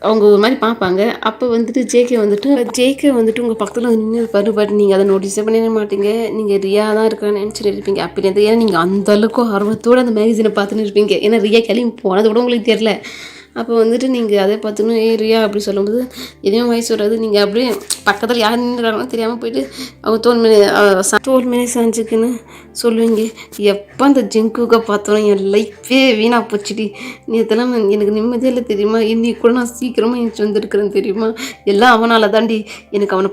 அவங்க ஒரு மாதிரி பார்ப்பாங்க. அப்போ வந்துட்டு ஜேகே வந்துட்டு உங்கள் பக்கத்தில் வந்து நின்று இருப்பாரு. பட் நீங்கள் அதை நோட்டீஸே பண்ணிட மாட்டீங்க. நீங்கள் ரியா தான் இருக்கான்னு நினச்சிட்டு இருப்பீங்க. அப்படி ஏன்னா நீங்கள் அந்தளவுக்கு ஆர்வத்தோடு அந்த மேகசினை பார்த்துன்னு இருப்பீங்க. ஏன்னா ரியா கிளம்பி போனது கூட உங்களுக்கு தெரியல. அப்போ வந்துட்டு நீங்கள் அதை பார்த்துக்கணும் ஏ ரியா அப்படி சொல்லும்போது எதுவும் வயசு வராது. நீங்கள் அப்படியே பக்கத்தில் யார் நின்றுறாங்களோ தெரியாமல் போயிட்டு அவங்க தோல் மேலே சாஞ்சுக்குன்னு சொல்லுவீங்க. எப்போ அந்த ஜிங்குக்கை பார்த்தோன்னா என் லைஃபே வீணாக போச்சுடி, நீ இதெல்லாம் எனக்கு நிம்மதியாக இல்லை தெரியுமா, இன்னைக்கு கூட நான் சீக்கிரமாக எனக்கு வந்துருக்குறேன்னு தெரியுமா, எல்லாம் அவனால் தாண்டி, எனக்கு அவனை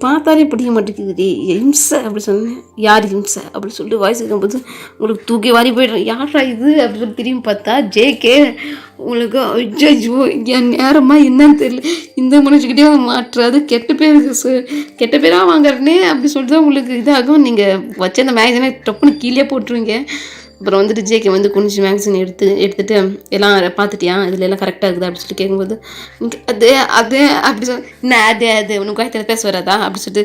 பார்த்தாலே பிடிக்க மாட்டேங்குதுடி இம்சை அப்படி சொன்னேன். யார் இம்சை அப்படி சொல்லிட்டு வாய்ஸ் இருக்கும்போது உங்களுக்கு தூக்கி வாரி போய்ட்றேன். யாரா இது அப்படி சொல்லி திரும்பி பார்த்தா ஜேகே. உங்களுக்கு ஐயோ என் நேரமாக என்னன்னு தெரியல, இந்த மனுஷக்கிட்டே மாட்டுறாது கெட்ட பேராக வாங்குறேனே அப்படி சொல்லிட்டு தான் உங்களுக்கு இதாகும். நீங்கள் வச்ச அந்த மேகசினை டப்புன்னு கீழே போட்டுருவீங்க. அப்புறம் வந்துட்டு ஜேகே வந்து குனிஞ்சு மேகசின் எடுத்துகிட்டு எல்லாம் பார்த்துட்டியா இதில் எல்லாம் கரெக்டாக இருக்குது அப்படி சொல்லிட்டு கேட்கும்போது அது அப்படி அது உனக்கு காயத்தில் பேச வராதா அப்படி சொல்லிட்டு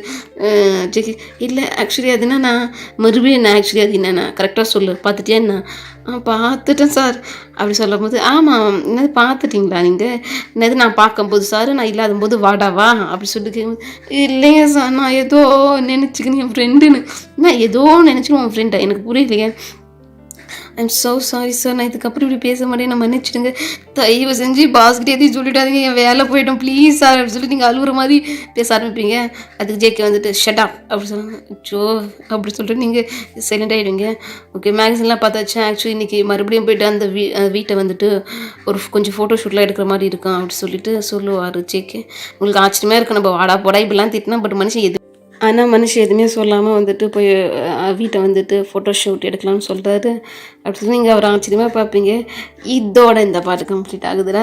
ஜேகே இல்லை ஆக்சுவலி அதுனா நான் மறுபடியும் ஆக்சுவலி அது என்னண்ணா கரெக்டாக சொல்லு பார்த்துட்டியா என்ன பார்த்துட்டேன் சார் அப்படி சொல்லும் போது ஆமாம் என்னது பார்த்துட்டிங்களா நீங்கள் என்னது நான் பார்க்கும்போது சார் நான் இல்லாத போது வாடாவா அப்படி சொல்லிட்டு கேட்கும்போது இல்லைங்க சார் நான் ஏதோ நினச்சிக்கின்னு என் ஃப்ரெண்டுன்னு நான் ஏதோ நினச்சிடும் உன் ஃப்ரெண்டை எனக்கு புரியலையே. ஐம் ஸோ சாரி சார், நான் இதுக்கப்புறம் இப்படி பேச மாட்டேன், நான் மன்னிச்சிடுங்க, தயவு செஞ்சு பாஸ்கிட்டே எதையும் சொல்லிட்டாதீங்க, என் வேலை போய்ட்டோம் ப்ளீஸ் சார் அப்படி சொல்லி நீங்கள் அழுகுற மாதிரி பேச ஆரம்பிப்பீங்க. அதுக்கு ஜேகே வந்துட்டு ஷட் அப் அப்படி சொன்னாங்க. ஜோ அப்படி சொல்லிட்டு நீங்கள் சைலண்ட் ஆகிடுவீங்க. ஓகே மேகசின்லாம் பார்த்தாச்சு. ஆக்சுவலி இன்றைக்கி மறுபடியும் போய்ட்டு அந்த வீட்டை வந்துட்டு ஒரு கொஞ்சம் ஃபோட்டோ ஷூட்லாம் எடுக்கிற மாதிரி இருக்கும் அப்படி சொல்லிட்டு சொல்லுவார் ஜேகே. உங்களுக்கு ஆச்சரியமாக இருக்கும், நம்ம வாடா போடா இப்படிலாம் திட்டினா, பட் மனுஷன் மனுஷன் எதுவுமே சொல்லாமல் வந்துட்டு போய் வீட்டை வந்துட்டு ஃபோட்டோ ஷூட் எடுக்கலாம்னு சொல்கிறாரு அப்படி சொல்லி நீங்கள் அவர் ஆச்சரியமாக பார்ப்பீங்க. இதோட இந்த பாட்டு கம்ப்ளீட் ஆகுதுடா.